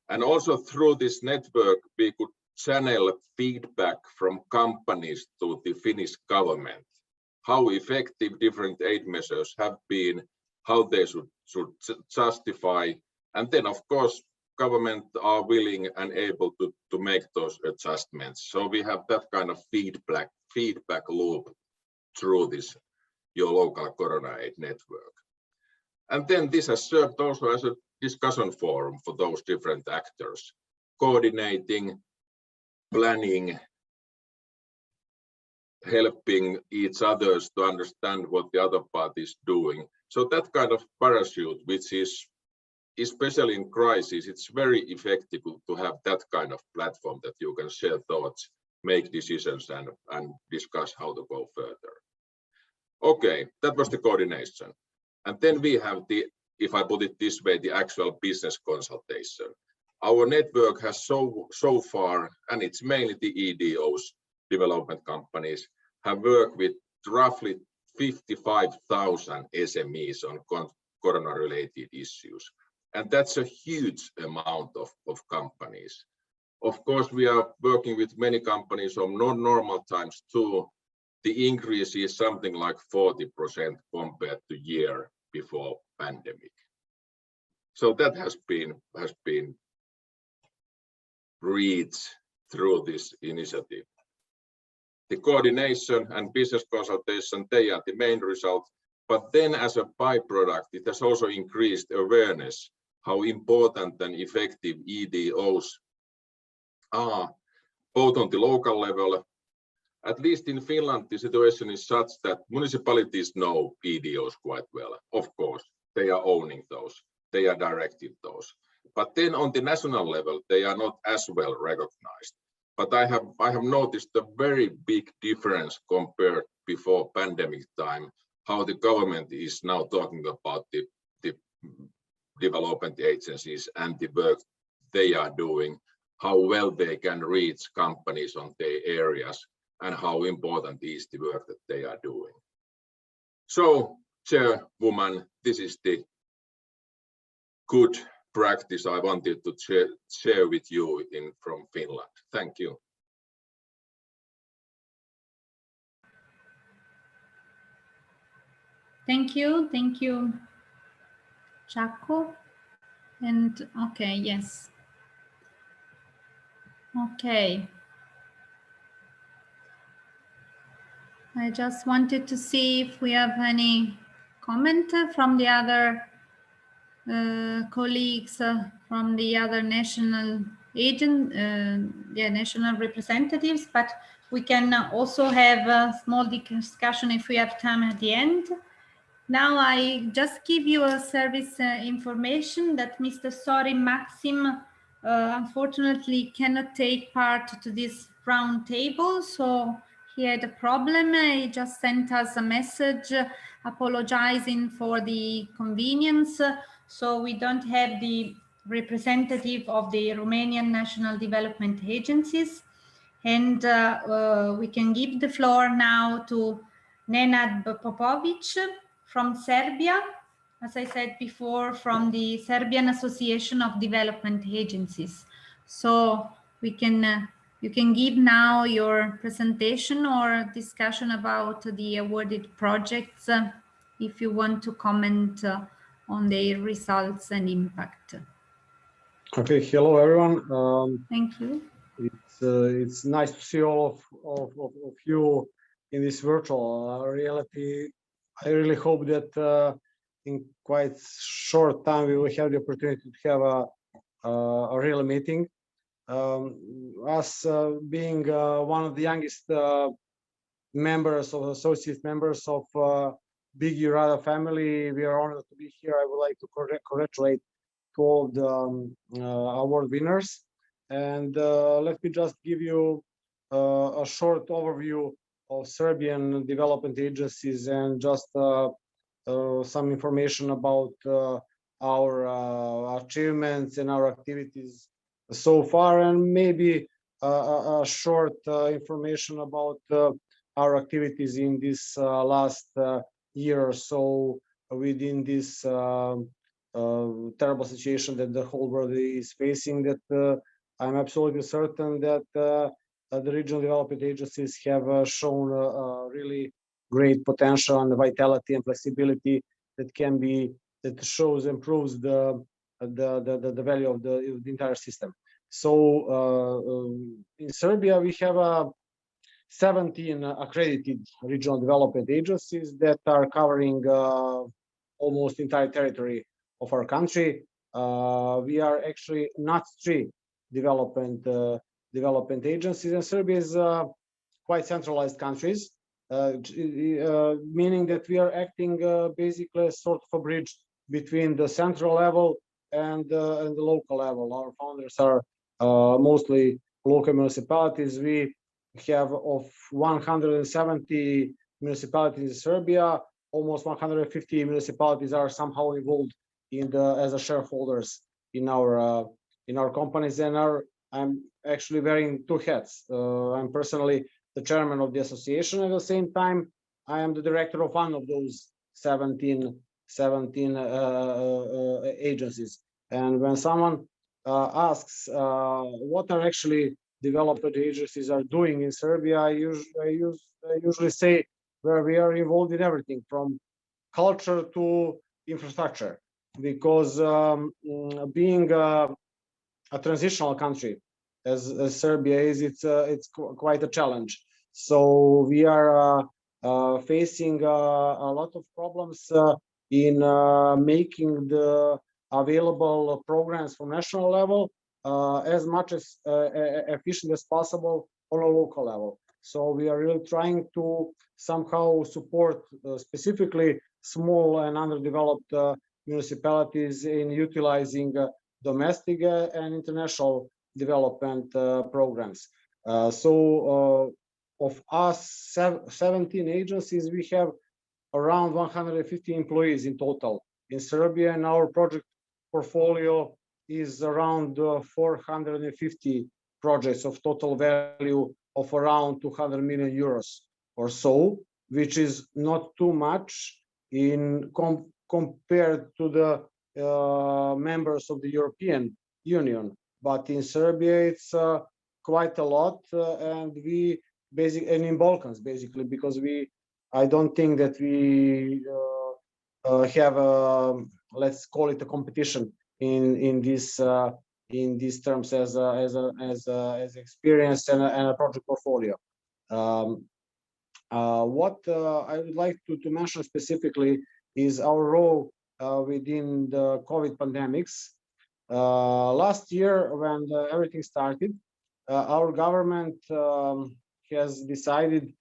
And also through this network, we could channel feedback from companies to the Finnish government, how effective different aid measures have been, how they should justify, and then of course government are willing and able to make those adjustments. So we have that kind of feedback loop through this your local corona aid network. And then this has served also as a discussion forum for those different actors, coordinating, planning, helping each others to understand what the other party is doing. So that kind of parachute, which is especially in crisis, it's very effective to have that kind of platform that you can share thoughts, make decisions, and discuss how to go further. Okay, that was the coordination. And then we have the, if I put it this way, the actual business consultation. Our network has so far, and it's mainly the EDOs, development companies, have worked with roughly 55,000 SMEs on corona-related issues. And that's a huge amount of companies. Of course, we are working with many companies on non-normal times too. The increase is something like 40% compared to year before pandemic. So that has been reached through this initiative. The coordination and business consultation, they are the main result. But then as a byproduct, it has also increased awareness how important and effective EDOs are, both on the local level. At least in Finland, the situation is such that municipalities know EDOs quite well. Of course, they are owning those, they are directing those. But then on the national level, they are not as well recognized. But I have noticed a very big difference compared before pandemic time, how the government is now talking about the development agencies and the work they are doing, how well they can reach companies on their areas. and how important is the work that they are doing. So, Chairwoman, this is the good practice I wanted to share with you from Finland. Thank you. Thank you, Jaakko. And okay, yes. Okay. I just wanted to see if we have any comment from the other colleagues from the other national national representatives, but we can also have a small discussion if we have time at the end. Now I just give you a service information that Mr. Sorin Maxim unfortunately cannot take part to this round table, so he had a problem. He just sent us a message apologizing for the convenience. So we don't have the representative of the Romanian National Development Agencies. And we can give the floor now to Nenad Popovic from Serbia, as I said before, from the Serbian Association of Development Agencies. So we can, you can give now your presentation or discussion about the awarded projects if you want to comment on their results and impact. Okay, hello everyone. Thank you. It's nice to see all of you in this virtual reality. I really hope that in quite short time we will have the opportunity to have a real meeting. Us being one of the youngest members of associate members of big EURADA family, we are honored to be here. I would like to congratulate to all the award winners. And let me just give you a short overview of Serbian development agencies and just some information about our achievements and our activities so far, and maybe a short information about our activities in this last year or so within this terrible situation that the whole world is facing. That I'm absolutely certain that the regional development agencies have shown really great potential and vitality and flexibility that can be, that shows, improves the value of the entire system. So in Serbia we have 17 accredited regional development agencies that are covering almost entire territory of our country. We are actually not 3 development agencies, and Serbia is quite centralized countries, meaning that we are acting basically as sort of a bridge between the central level and the local level. Our founders are mostly local municipalities. We have of 170 municipalities in Serbia, almost 150 municipalities are somehow involved in as a shareholders in our companies, and I'm actually wearing 2 hats. I'm personally the chairman of the association. At the same time, I am the director of one of those 17 agencies. And when someone asks what are actually development agencies are doing in Serbia, I usually say where we are involved in everything from culture to infrastructure, because being a transitional country as Serbia is, it's quite a challenge. So we are facing a lot of problems in making the available programs from national level as much as efficient as possible on a local level. So we are really trying to somehow support specifically small and underdeveloped municipalities in utilizing domestic and international development programs. So of us 17 agencies, we have around 150 employees in total in Serbia, and our project portfolio is around 450 projects of total value of around 200 million euros or so, which is not too much in compared to the members of the European Union. But in Serbia, it's quite a lot, and we and in Balkans basically, because I don't think that we have a, let's call it a competition in these terms as experience and a project portfolio. What I would like to mention specifically is our role within the COVID pandemics. Last year, when everything started, our government has decided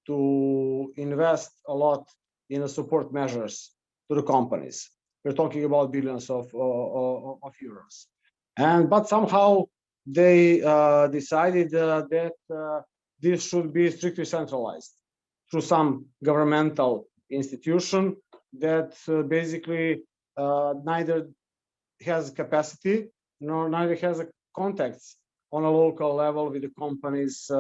to invest a lot in the support measures to the companies. We're talking about billions of euros, but somehow they decided that this should be strictly centralized through some governmental institution that basically neither has capacity nor neither has contacts on a local level with the companies,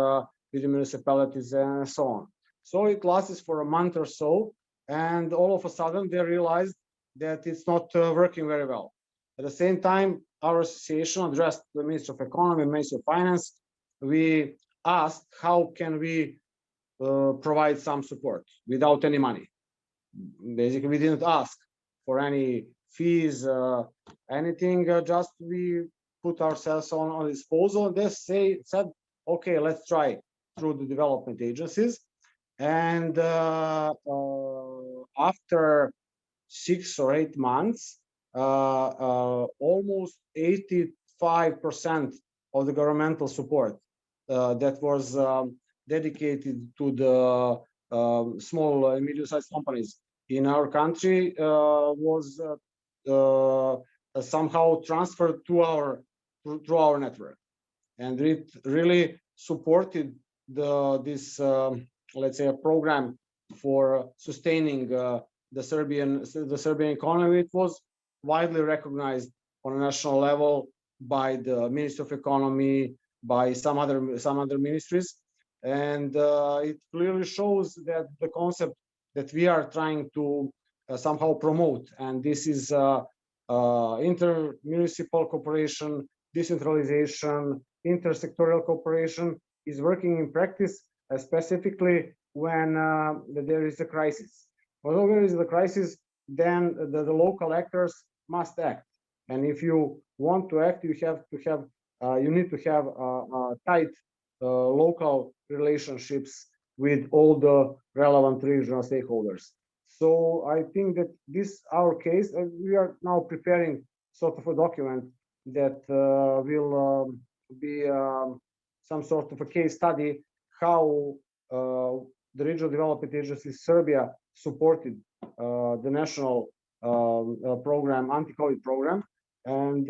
with the municipalities, and so on. So it lasts for a month or so, and all of a sudden they realized that it's not working very well. At the same time, our association addressed the Minister of Economy, Minister of Finance. We asked how can we provide some support without any money. Basically, we didn't ask for any fees, anything, just we put ourselves on disposal. They said, okay, let's try through the development agencies. And after 6 or 8 months, almost 85% of the governmental support that was dedicated to the small and medium-sized companies in our country was somehow transferred to our network, and it really supported this let's say a program for sustaining the Serbian economy. It was widely recognized on a national level by the Ministry of Economy, by some other ministries, and it clearly shows that the concept that we are trying to somehow promote, and this is inter-municipal cooperation, decentralization, intersectoral cooperation, is working in practice, specifically when there is a crisis. Although there is a crisis, then the local actors must act, and if you want to act, you need to have tight local relationships with all the relevant regional stakeholders. So I think that this our case, we are now preparing sort of a document that will be some sort of a case study how the Regional Development Agency Serbia supported the national program, anti-COVID program, and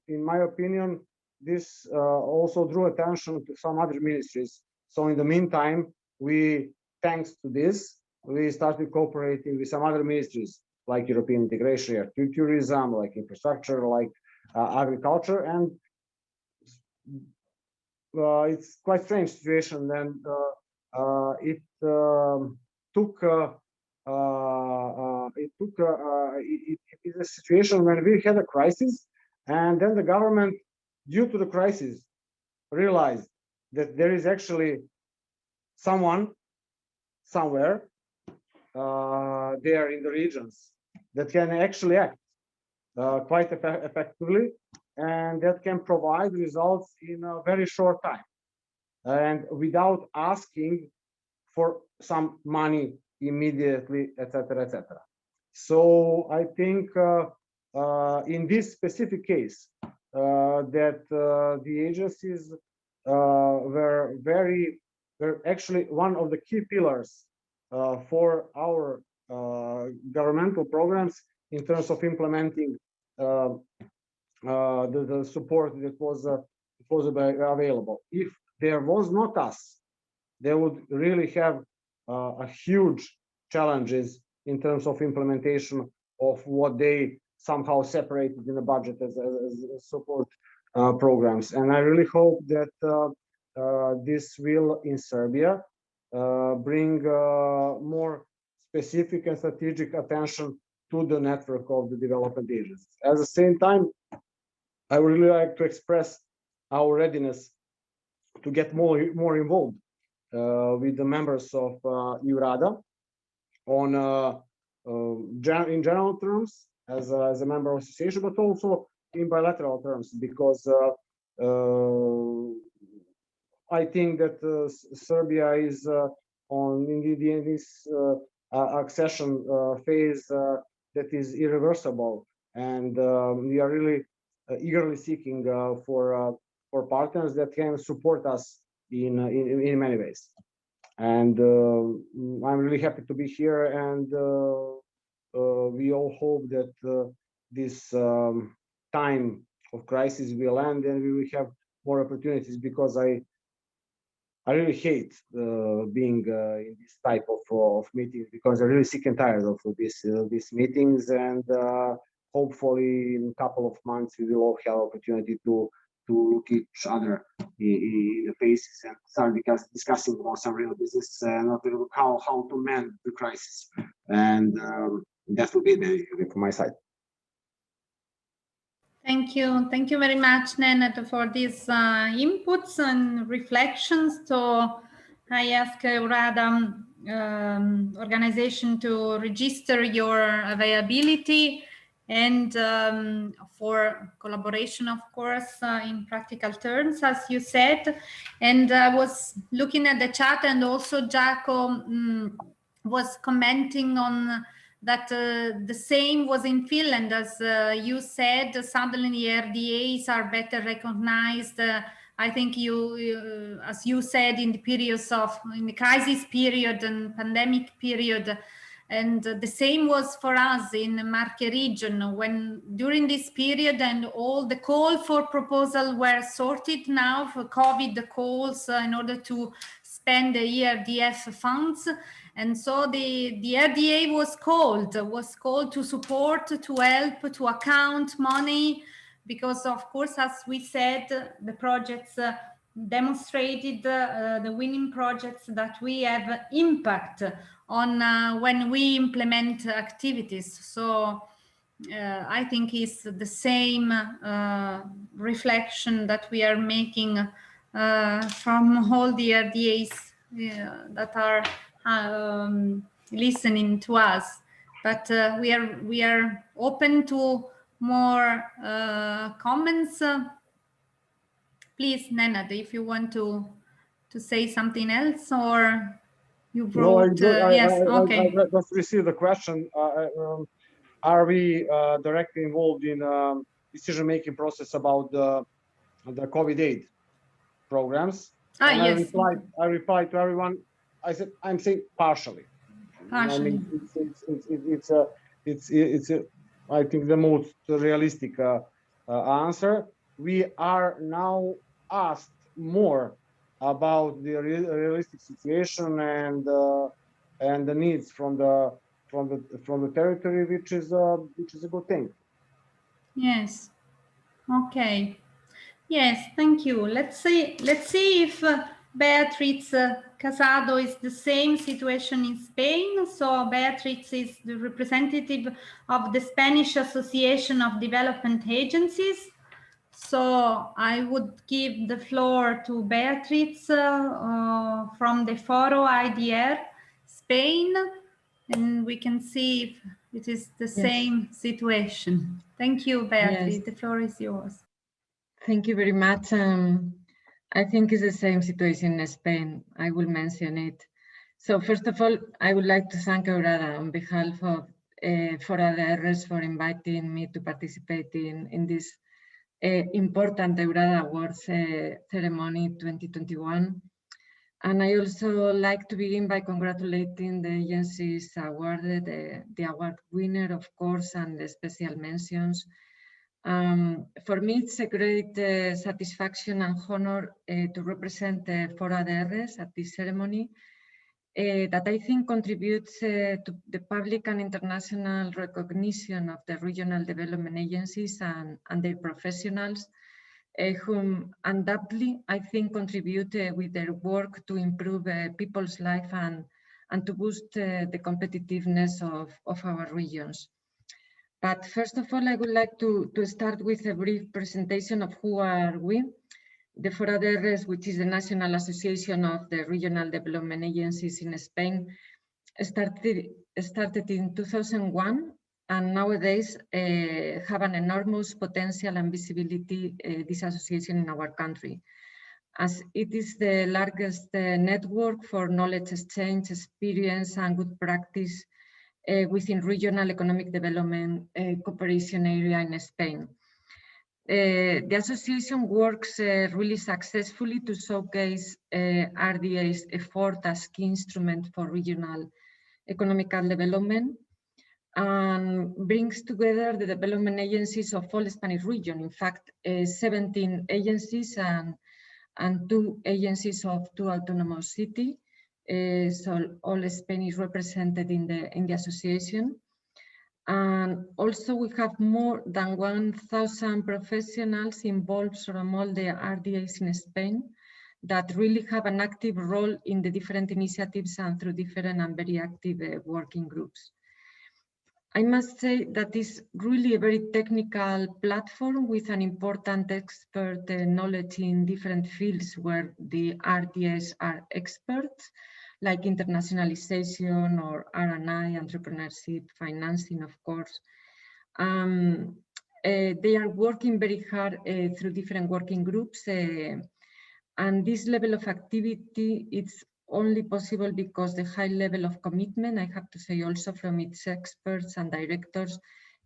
in my opinion, this also drew attention to some other ministries. So in the meantime, thanks to this, we started cooperating with some other ministries like European integration, tourism, like infrastructure, like agriculture, and it's quite strange situation. Then it is a situation when we had a crisis, and then the government, due to the crisis, realized that there is actually someone somewhere there in the regions that can actually act quite effectively, and that can provide results in a very short time and without asking for some money immediately, etc., etc. So I think in this specific case that the agencies were actually one of the key pillars for our governmental programs in terms of implementing the support that was available. If there was not us, they would really have a huge challenges in terms of implementation of what they somehow separated in the budget as support programs. And I really hope that this will in Serbia bring more specific and strategic attention to the network of the development agencies. At the same time, I would really like to express our readiness to get more involved with the members of EURADA on in general terms as a member of association, but also in bilateral terms, because I think that Serbia is in this accession phase that is irreversible, and we are really eagerly seeking for partners that can support us in many ways. And I'm really happy to be here, and we all hope that this time of crisis will end and we will have more opportunities, because I really hate being in this type of meetings, because I'm really sick and tired of these meetings, and hopefully in a couple of months we will all have opportunity to look each other in the faces and start discussing about some real business, not how to manage the crisis. And that will be from my side. Thank you very much, Nenad, for these inputs and reflections. So I ask EURADA organization to register your availability and for collaboration, of course, in practical terms, as you said. And I was looking at the chat, and also Jaco was commenting on that the same was in Finland, as you said. Suddenly RDAs are better recognized. I think you, as you said, in the crisis period and pandemic period. And the same was for us in Marche region, when during this period and all the call for proposal were sorted now for COVID calls in order to spend the ERDF funds. And so the RDA was called to support, to help, to account money, because of course, as we said, the projects demonstrated, the winning projects, that we have impact on when we implement activities. So I think it's the same reflection that we are making from all the RDAs that are listening to us. But we are open to more comments. Please, Nenad, if you want to say something else, or you wrote. Yes, okay. I just received the question. Are we directly involved in decision-making process about the COVID aid programs? And yes. I replied to everyone. I said, I'm saying partially. I mean, it's I think the most realistic answer. We are now asked more about the realistic situation and the needs from the territory, which is a good thing. Yes. Okay. Yes. Thank you. Let's see if Beatriz Casado is the same situation in Spain. So Beatriz is the representative of the Spanish Association of Development Agencies. So I would give the floor to Beatriz from the Foro IDR Spain, and we can see if it is the same situation. Thank you, Beatriz. Yes. The floor is yours. Thank you very much. I think it's the same situation in Spain. I will mention it. So first of all, I would like to thank EURADA on behalf of EURADA for inviting me to participate in this important EURADA Awards ceremony 2021. And I also like to begin by congratulating the agencies awarded, the award winner, of course, and the special mentions. For me, it's a great satisfaction and honor to represent EURADA at this ceremony that I think contributes to the public and international recognition of the regional development agencies and their professionals whom undoubtedly I think contribute with their work to improve people's life and to boost the competitiveness of our regions. But first of all, I would like to start with a brief presentation of who are we. The EURADA, which is the National Association of the Regional Development Agencies in Spain, started in 2001 and nowadays have an enormous potential and visibility, this association in our country, as it is the largest network for knowledge exchange, experience and good practice within regional economic development cooperation area in Spain. The association works really successfully to showcase RDA's effort as key instrument for regional economical development and brings together the development agencies of all Spanish region. In fact, 17 agencies and 2 agencies of 2 autonomous cities. So all Spain is represented in the association. And also we have more than 1,000 professionals involved from all the RDAs in Spain that really have an active role in the different initiatives and through different and very active working groups. I must say that is really a very technical platform with an important expert knowledge in different fields where the RDAs are experts, like internationalization or R&I, entrepreneurship, financing, of course. They are working very hard through different working groups, and this level of activity it's only possible because the high level of commitment, I have to say also from its experts and directors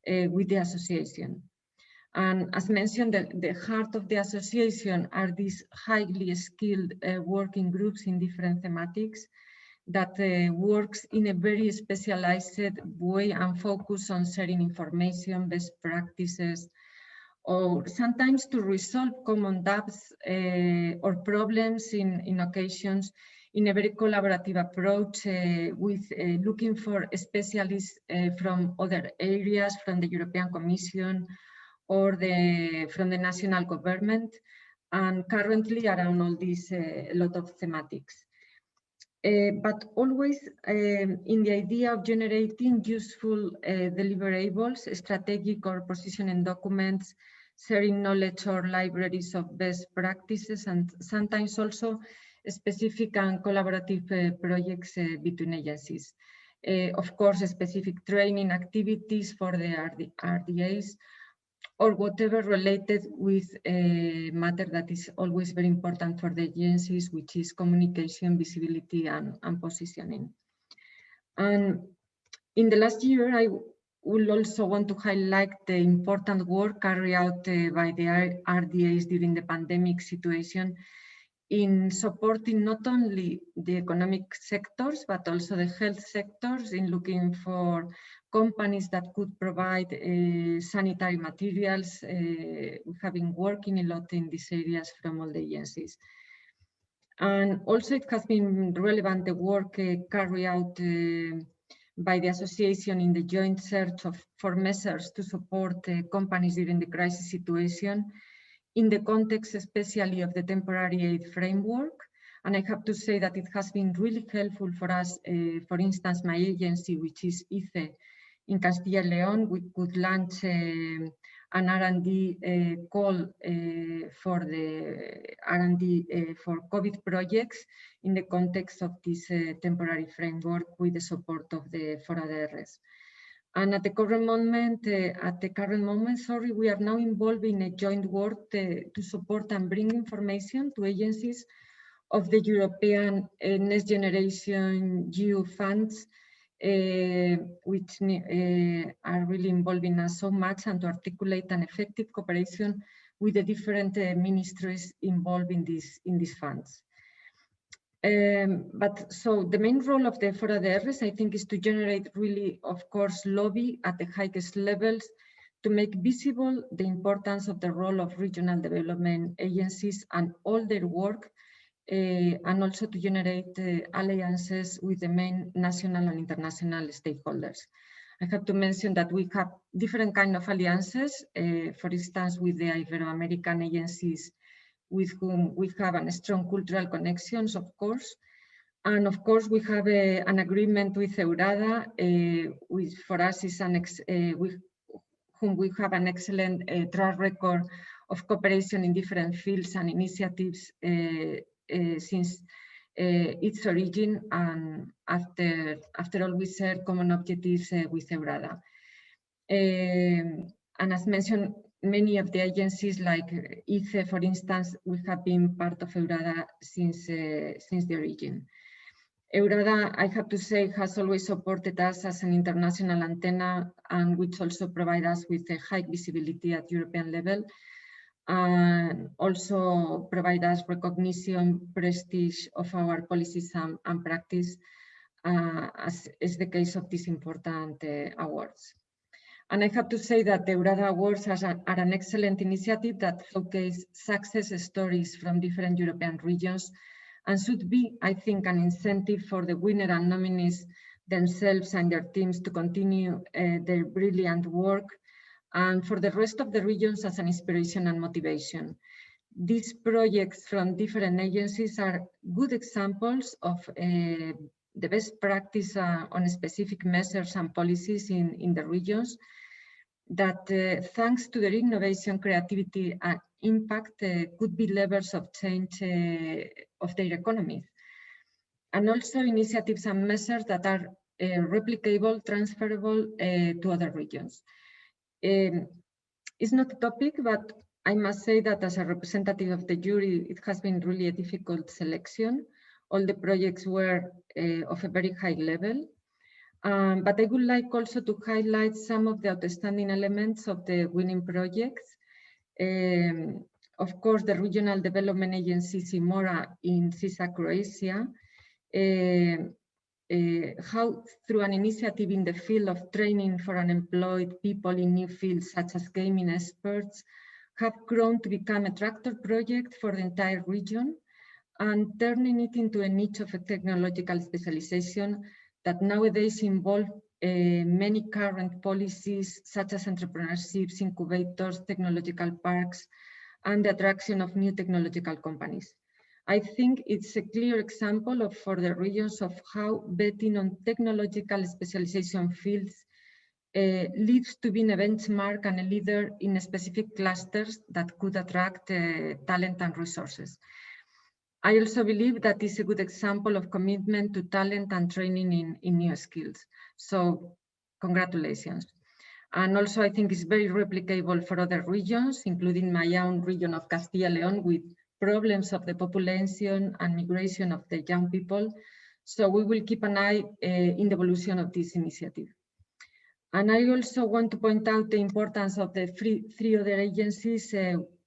with the association. And as mentioned, the heart of the association are these highly skilled working groups in different thematics that works in a very specialized way and focus on sharing information, best practices, or sometimes to resolve common doubts or problems in occasions in a very collaborative approach with looking for specialists from other areas, from the European Commission or from the national government, and currently around all these a lot of thematics. But always in the idea of generating useful deliverables, strategic or positioning documents, sharing knowledge or libraries of best practices, and sometimes also specific and collaborative projects between agencies. Of course, specific training activities for the RDAs, or whatever related with a matter that is always very important for the agencies, which is communication, visibility, and positioning. And in the last year, I will also want to highlight the important work carried out by the RDAs during the pandemic situation in supporting not only the economic sectors, but also the health sectors in looking for companies that could provide sanitary materials. We have been working a lot in these areas from all the agencies. And also it has been relevant, the work carried out by the association in the joint search for measures to support companies during the crisis situation in the context especially of the temporary aid framework. And I have to say that it has been really helpful for us. For instance, my agency, which is ICE in Castilla y León, we could launch an R&D call for the R&D for COVID projects in the context of this temporary framework with the support of the EURADA. And at the current moment, we are now involved in a joint work to support and bring information to agencies of the European Next Generation EU funds, which are really involving us so much, and to articulate an effective cooperation with the different ministries involved in these funds. But so the main role of the EURADA, I think, is to generate really, of course, lobby at the highest levels to make visible the importance of the role of regional development agencies and all their work, and also to generate alliances with the main national and international stakeholders. I have to mention that we have different kind of alliances, for instance, with the Ibero-American agencies with whom we have a strong cultural connections, of course. And of course, we have an agreement with EURADA, which for us is with whom we have an excellent track record of cooperation in different fields and initiatives since its origin, and after all, we share common objectives with EURADA. And as mentioned, many of the agencies like ICE, for instance, we have been part of EURADA since the origin. EURADA, I have to say, has always supported us as an international antenna, and which also provide us with a high visibility at European level, and also provide us recognition, prestige of our policies and practice, as is the case of these important awards. And I have to say that the EURADA Awards are an excellent initiative that showcase success stories from different European regions, and should be, I think, an incentive for the winner and nominees themselves and their teams to continue their brilliant work, and for the rest of the regions as an inspiration and motivation. These projects from different agencies are good examples of the best practice on specific measures and policies in the regions that, thanks to their innovation, creativity, and impact, could be levers of change of their economies. And also initiatives and measures that are replicable, transferable to other regions. It's not a topic, but I must say that as a representative of the jury, it has been really a difficult selection. All the projects were of a very high level. But I would like also to highlight some of the outstanding elements of the winning projects. Of course, the Regional Development Agency CIMORA in Sisak, Croatia, how through an initiative in the field of training for unemployed people in new fields such as gaming experts, have grown to become a tractor project for the entire region, and turning it into a niche of a technological specialization that nowadays involve many current policies such as entrepreneurships, incubators, technological parks, and the attraction of new technological companies. I think it's a clear example for the regions of how betting on technological specialization fields leads to being a benchmark and a leader in specific clusters that could attract talent and resources. I also believe that is a good example of commitment to talent and training in new skills. So congratulations. And also I think it's very replicable for other regions, including my own region of Castilla-León, with problems of the population and migration of the young people. So we will keep an eye in the evolution of this initiative. And I also want to point out the importance of the three other agencies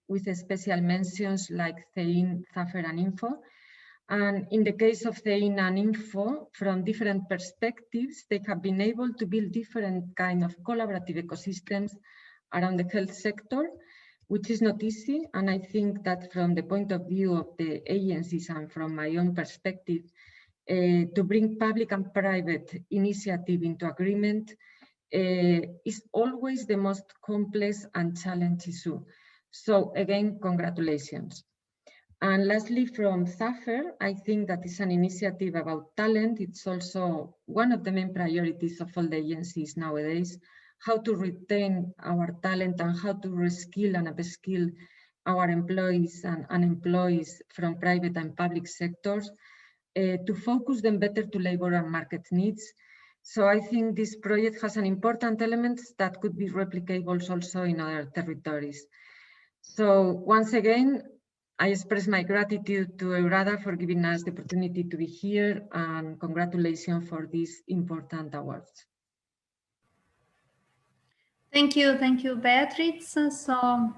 with special mentions like CEIN, ZAFER, and Info. And in the case of CEIN and Info, from different perspectives, they have been able to build different kind of collaborative ecosystems around the health sector, which is not easy. And I think that from the point of view of the agencies and from my own perspective, to bring public and private initiative into agreement is always the most complex and challenging issue. So again, congratulations. And lastly, from ZAFER, I think that is an initiative about talent. It's also one of the main priorities of all the agencies nowadays, how to retain our talent and how to reskill and upskill our employees and unemployees from private and public sectors to focus them better to labor and market needs. So I think this project has an important element that could be replicable also in other territories. So once again, I express my gratitude to EURADA for giving us the opportunity to be here, and congratulations for these important awards. Thank you, Beatrice. So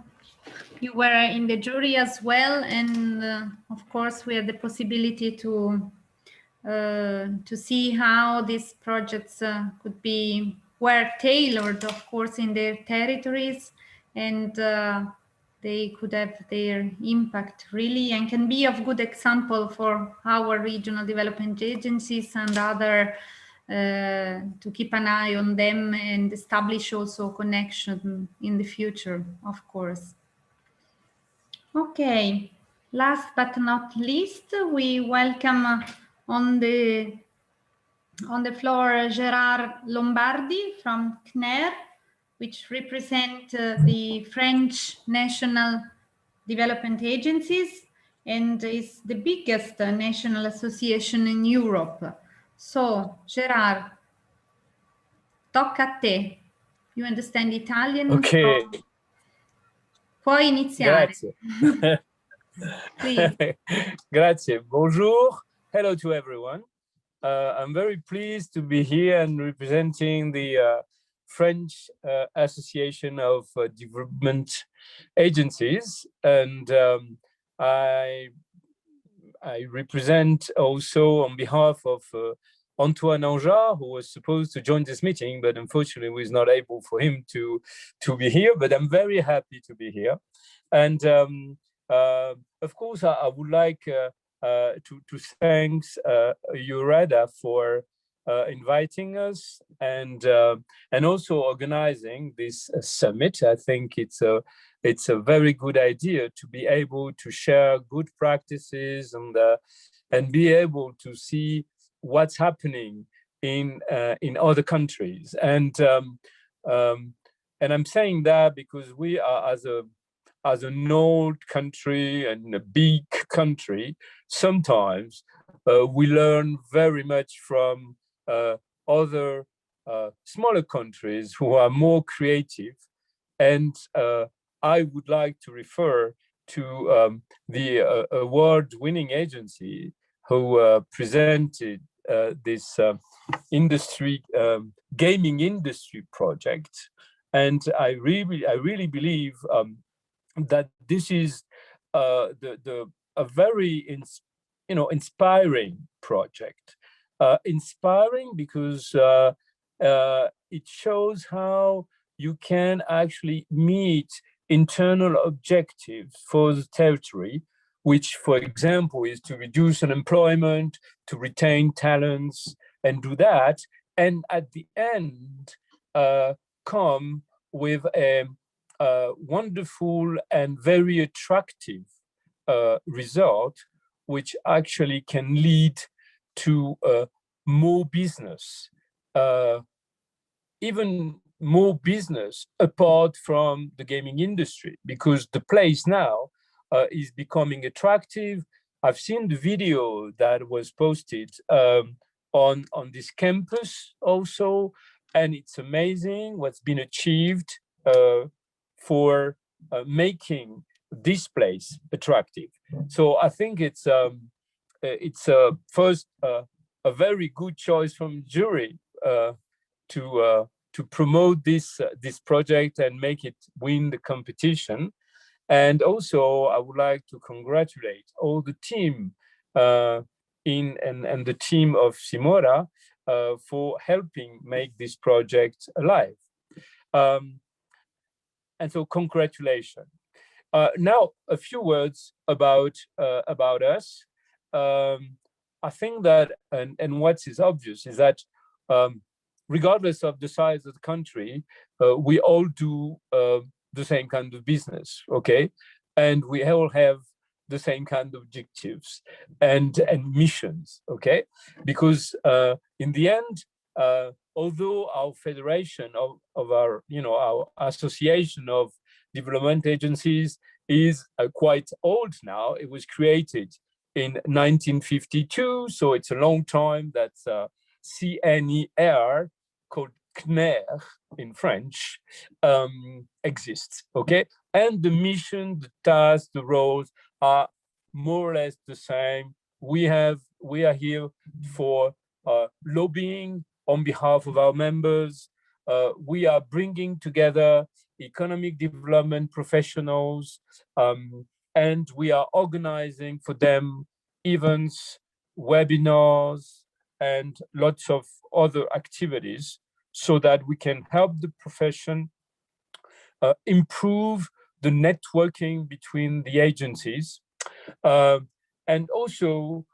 you were in the jury as well, and of course we had the possibility to see how these projects were tailored, of course, in their territories, and they could have their impact really, and can be of good example for our regional development agencies and other to keep an eye on them and establish also connection in the future, of course. Okay, last but not least, we welcome on the floor Gérard Lombardi from CNER, which represent the French National Development Agencies and is the biggest national association in Europe. So, Gérard, tocca a te. You understand Italian? Ok, So puoi iniziare. grazie. Please. Grazie. Bonjour. Hello to everyone. I'm very pleased to be here and representing the French Association of Development Agencies, and I represent also on behalf of Antoine Anjar, who was supposed to join this meeting, but unfortunately was not able for him to be here. But I'm very happy to be here, and of course I would like to thank EURADA for inviting us and also organizing this summit. I think it's a very good idea to be able to share good practices and be able to see what's happening in other countries. And I'm saying that because we are as an old country and a big country, sometimes we learn very much from other smaller countries who are more creative. And I would like to refer to the award-winning agency who presented this industry, gaming industry project. And I really believe that this is a very inspiring project. Inspiring because it shows how you can actually meet internal objectives for the territory, which, for example, is to reduce unemployment, to retain talents, and do that. And at the end, come with a wonderful and very attractive result, which actually can lead to more business, even more business apart from the gaming industry, because the place now is becoming attractive. I've seen the video that was posted on this campus also, and it's amazing what's been achieved for making this place attractive. So I think it's first a very good choice from jury to promote this project and make it win the competition. And also I would like to congratulate all the team and the team of Simora for helping make this project alive. And so congratulations. Now a few words about us. I think that, and what is obvious is that regardless of the size of the country, we all do the same kind of business, okay? And we all have the same kind of objectives and missions, okay? Because in the end, although our federation of our association of development agencies is quite old now, it was created in 1952, so it's a long time that CNER, called CNER in French, exists, okay? And the mission, the tasks, the roles are more or less the same. We are here for lobbying on behalf of our members. We are bringing together economic development professionals, and we are organizing for them events, webinars, and lots of other activities so that we can help the profession improve the networking between the agencies, and also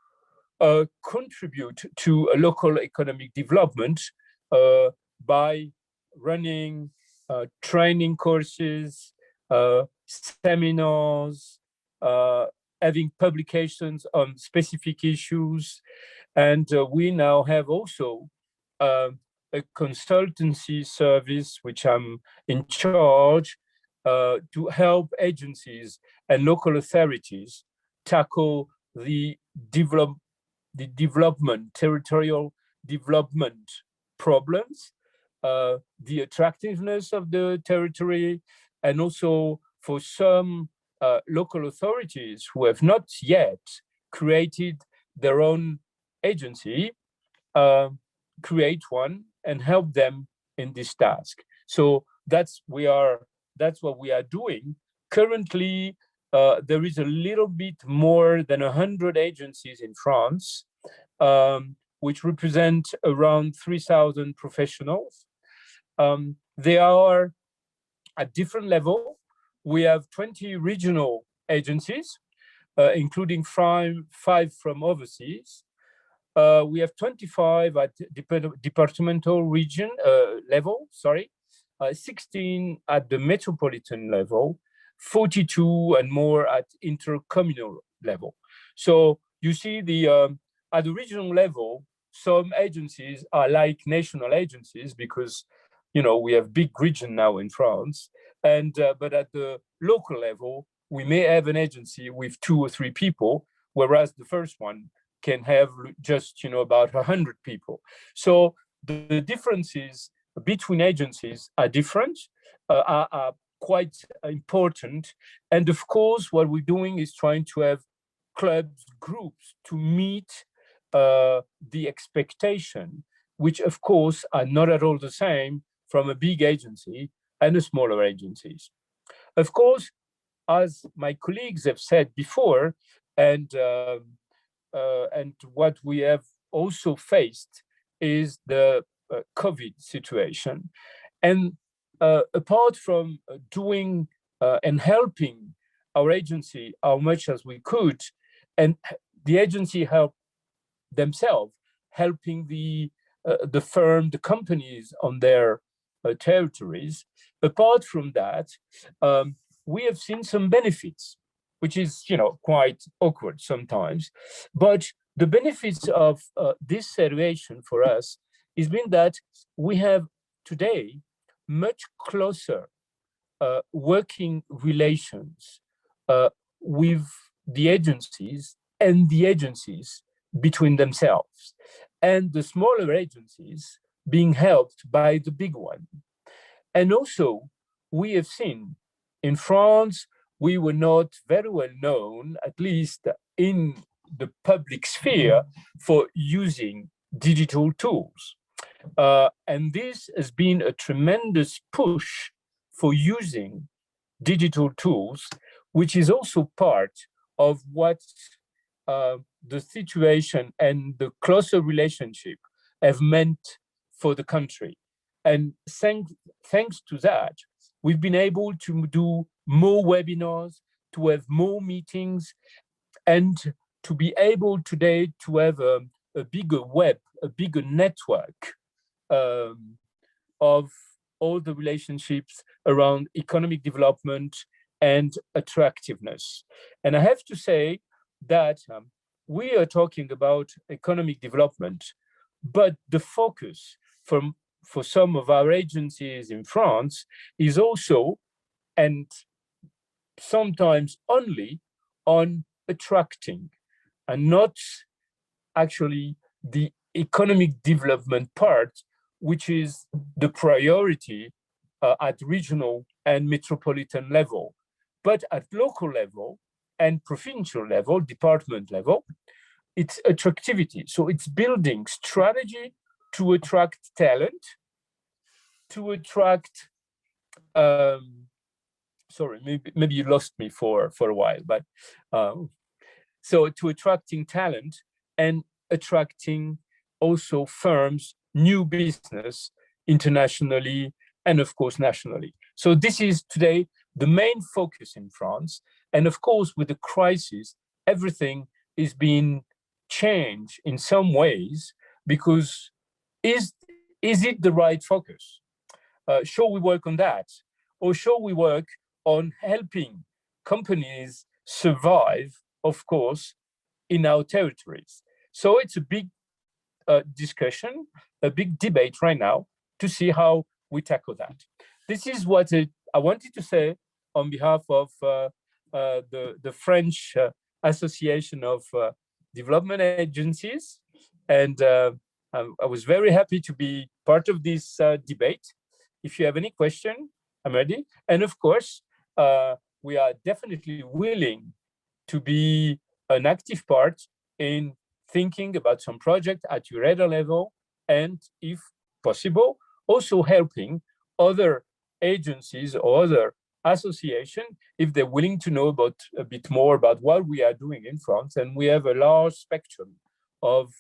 contribute to a local economic development by running training courses, seminars, having publications on specific issues. And we now have also a consultancy service, which I'm in charge, to help agencies and local authorities tackle the territorial development problems, the attractiveness of the territory, and also for some local authorities who have not yet created their own agency, create one and help them in this task. So that's what we are doing. Currently, there is a little bit more than 100 agencies in France, which represent around 3,000 professionals. They are at different level. We have 20 regional agencies, including five from overseas. We have 25 at departmental region level, 16 at the metropolitan level, 42 and more at intercommunal level. So you see at the regional level, some agencies are like national agencies because, you know, we have big region now in France. And but at the local level, we may have an agency with 2 or 3 people, whereas the first one can have just, you know, about 100 people. So the differences between agencies are different, are quite important. And of course, what we're doing is trying to have clubs, groups to meet the expectation, which of course are not at all the same from a big agency and a smaller agencies. Of course, as my colleagues have said before, and what we have also faced is the COVID situation. And apart from doing and helping our agency how much as we could, and the agency helped themselves, helping the firm, the companies on their territories. Apart from that, we have seen some benefits, which is, you know, quite awkward sometimes. But the benefits of this situation for us has been that we have today much closer working relations with the agencies and the agencies between themselves, and the smaller agencies being helped by the big one. And also, we have seen in France, we were not very well known, at least in the public sphere, for using digital tools. And this has been a tremendous push for using digital tools, which is also part of what the situation and the closer relationship have meant for the country. And thanks to that, we've been able to do more webinars, to have more meetings, and to be able today to have a bigger web, a bigger network of all the relationships around economic development and attractiveness. And I have to say that we are talking about economic development, but the focus for some of our agencies in France is also, and sometimes only, on attracting, and not actually the economic development part, which is the priority at regional and metropolitan level. But at local level and provincial level, department level, it's attractivity. So it's building strategy to attract talent, to attract, sorry, maybe you lost me for a while, but so to attracting talent and attracting also firms, new business internationally and of course nationally. So this is today the main focus in France. And of course, with the crisis, everything is being change in some ways, because is it the right focus? Shall we work on that? Or shall we work on helping companies survive, of course, in our territories? So it's a big discussion, a big debate right now to see how we tackle that. This is what I wanted to say on behalf of the French Association of Development Agencies. And I was very happy to be part of this debate. If you have any question, I'm ready. And of course, we are definitely willing to be an active part in thinking about some project at EURADA level, and if possible, also helping other agencies or other associations if they're willing to know about a bit more about what we are doing in France. And we have a large spectrum of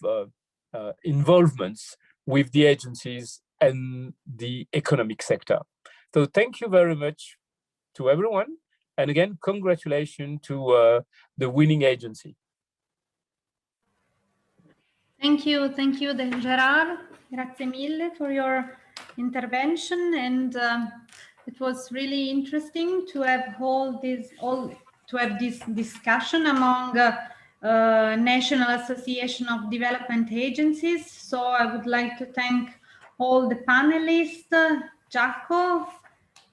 involvements with the agencies and the economic sector. So thank you very much to everyone. And again, congratulations to the winning agency. Thank you, Gerard. Grazie mille for your intervention, and it was really interesting to have this discussion among National Association of Development Agencies. So I would like to thank all the panelists, Jaco,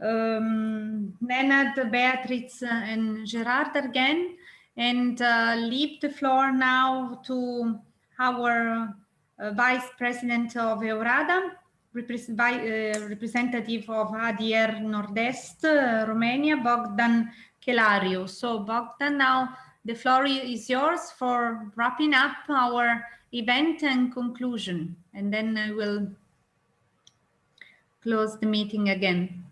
Nenad, Beatrice, and Gerard again, and leave the floor now to our Vice President of EURADA, representative of ADR Nord-Est, Romania, Bogdan Chelariu. So Bogdan, now the floor is yours for wrapping up our event and conclusion, and then I will close the meeting again.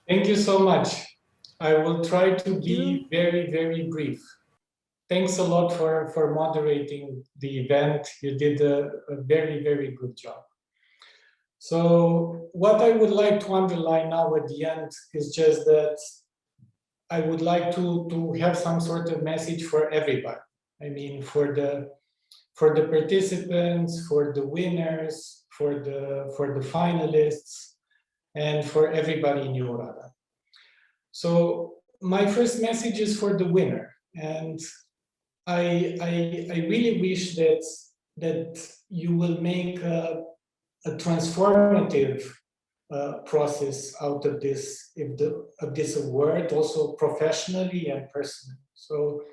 Thank you so much. I will try to be very, very brief. Thanks a lot for moderating the event. You did a very, very good job. So what I would like to underline now at the end is just that I would like to have some sort of message for everybody. I mean, for the participants, for the winners, for the finalists, and for everybody in EURADA. So my first message is for the winner, and I really wish that you will make a transformative process out of this award, also professionally and personally. So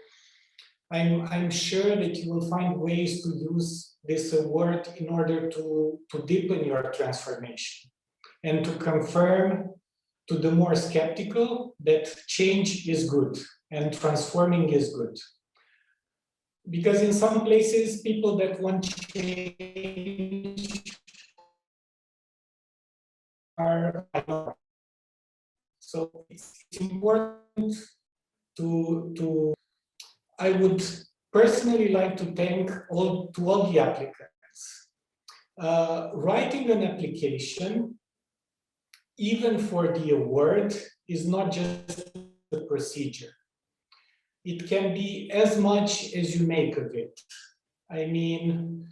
I'm sure that you will find ways to use this award in order to deepen your transformation and to confirm to the more skeptical that change is good and transforming is good. Because in some places, people that want change are ignored. So it's important to I would personally like to thank all the applicants. Writing an application, even for the award, is not just the procedure. It can be as much as you make of it. I mean,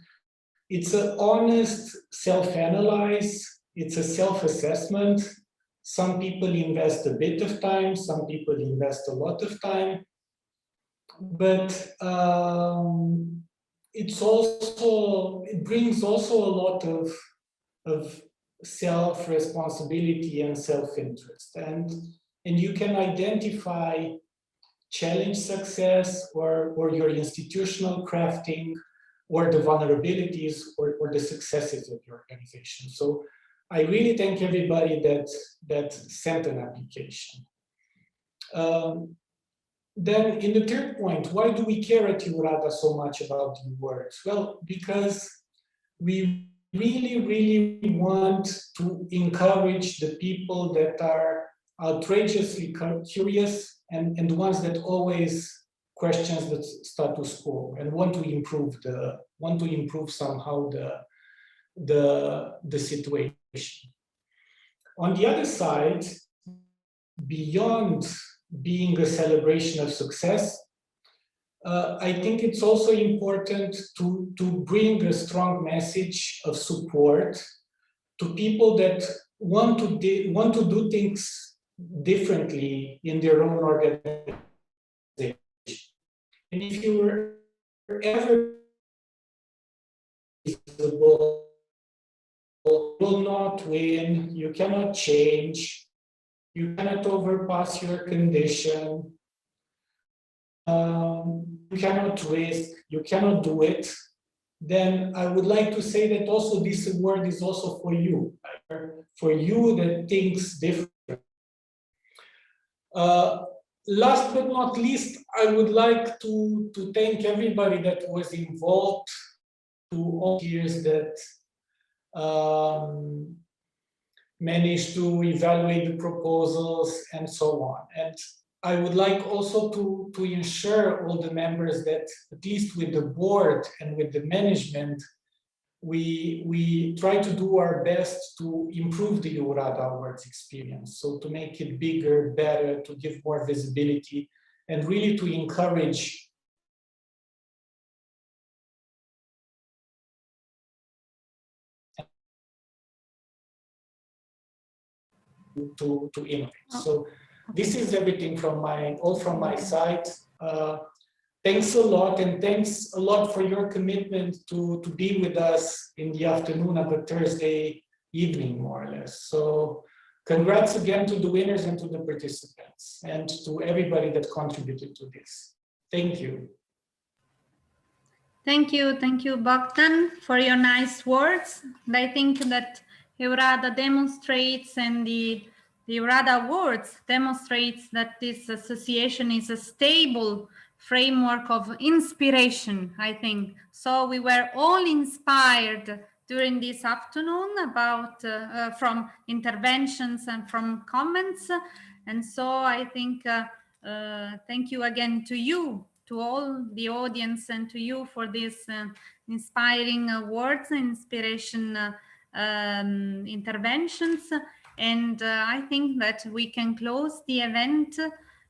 it's an honest self-analyze, it's a self-assessment. Some people invest a bit of time, some people invest a lot of time, but it brings also a lot of self-responsibility and self-interest, and you can identify challenge success or your institutional crafting or the vulnerabilities or the successes of your organization. So I really thank everybody that sent an application. Then in the third point, why do we care at EURADA so much about the awards? Well, because we really want to encourage the people that are outrageously curious and the ones that always questions the status quo and want to improve somehow the situation. On the other side, beyond being a celebration of success, I think it's also important to bring a strong message of support to people that want to do things differently in their own organization. And if you're ever visible, you will not win, you cannot change, you cannot overpass your condition, you cannot risk, you cannot do it, then I would like to say that also this award is also for you that thinks different. Last but not least, I would like to thank everybody that was involved, to all years that managed to evaluate the proposals and so on. And I would like also to ensure all the members that, at least with the board and with the management, we try to do our best to improve the EURADA Awards experience. So to make it bigger, better, to give more visibility, and really to encourage to innovate. So this is everything from my side. Thanks a lot, and thanks a lot for your commitment to be with us in the afternoon of a Thursday evening, more or less. So congrats again to the winners and to the participants and to everybody that contributed to this. Thank you. Thank you, Bogdan, for your nice words. And I think that EURADA demonstrates, and the EURADA Awards demonstrates, that this association is a stable framework of inspiration, I think. So we were all inspired during this afternoon about from interventions and from comments. And so I think thank you again to you, to all the audience, and to you for this inspiring words, inspiration interventions. And I think that we can close the event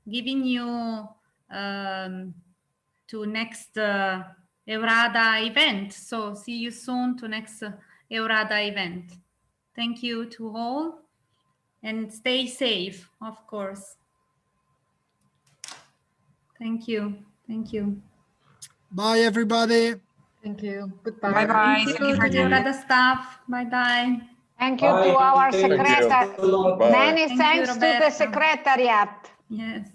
giving you to next EURADA event. So see you soon to next EURADA event. Thank you to all, and stay safe, of course. Thank you. Thank you. Bye, everybody. Thank you. Goodbye. Bye-bye. Thank you to the EURADA staff. Bye-bye. Thank you to our secretary. Many thanks to the secretariat. Yes.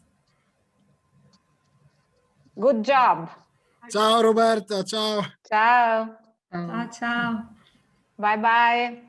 Good job. Ciao, Roberta. Ciao. Ciao. Ciao, ciao. Bye-bye.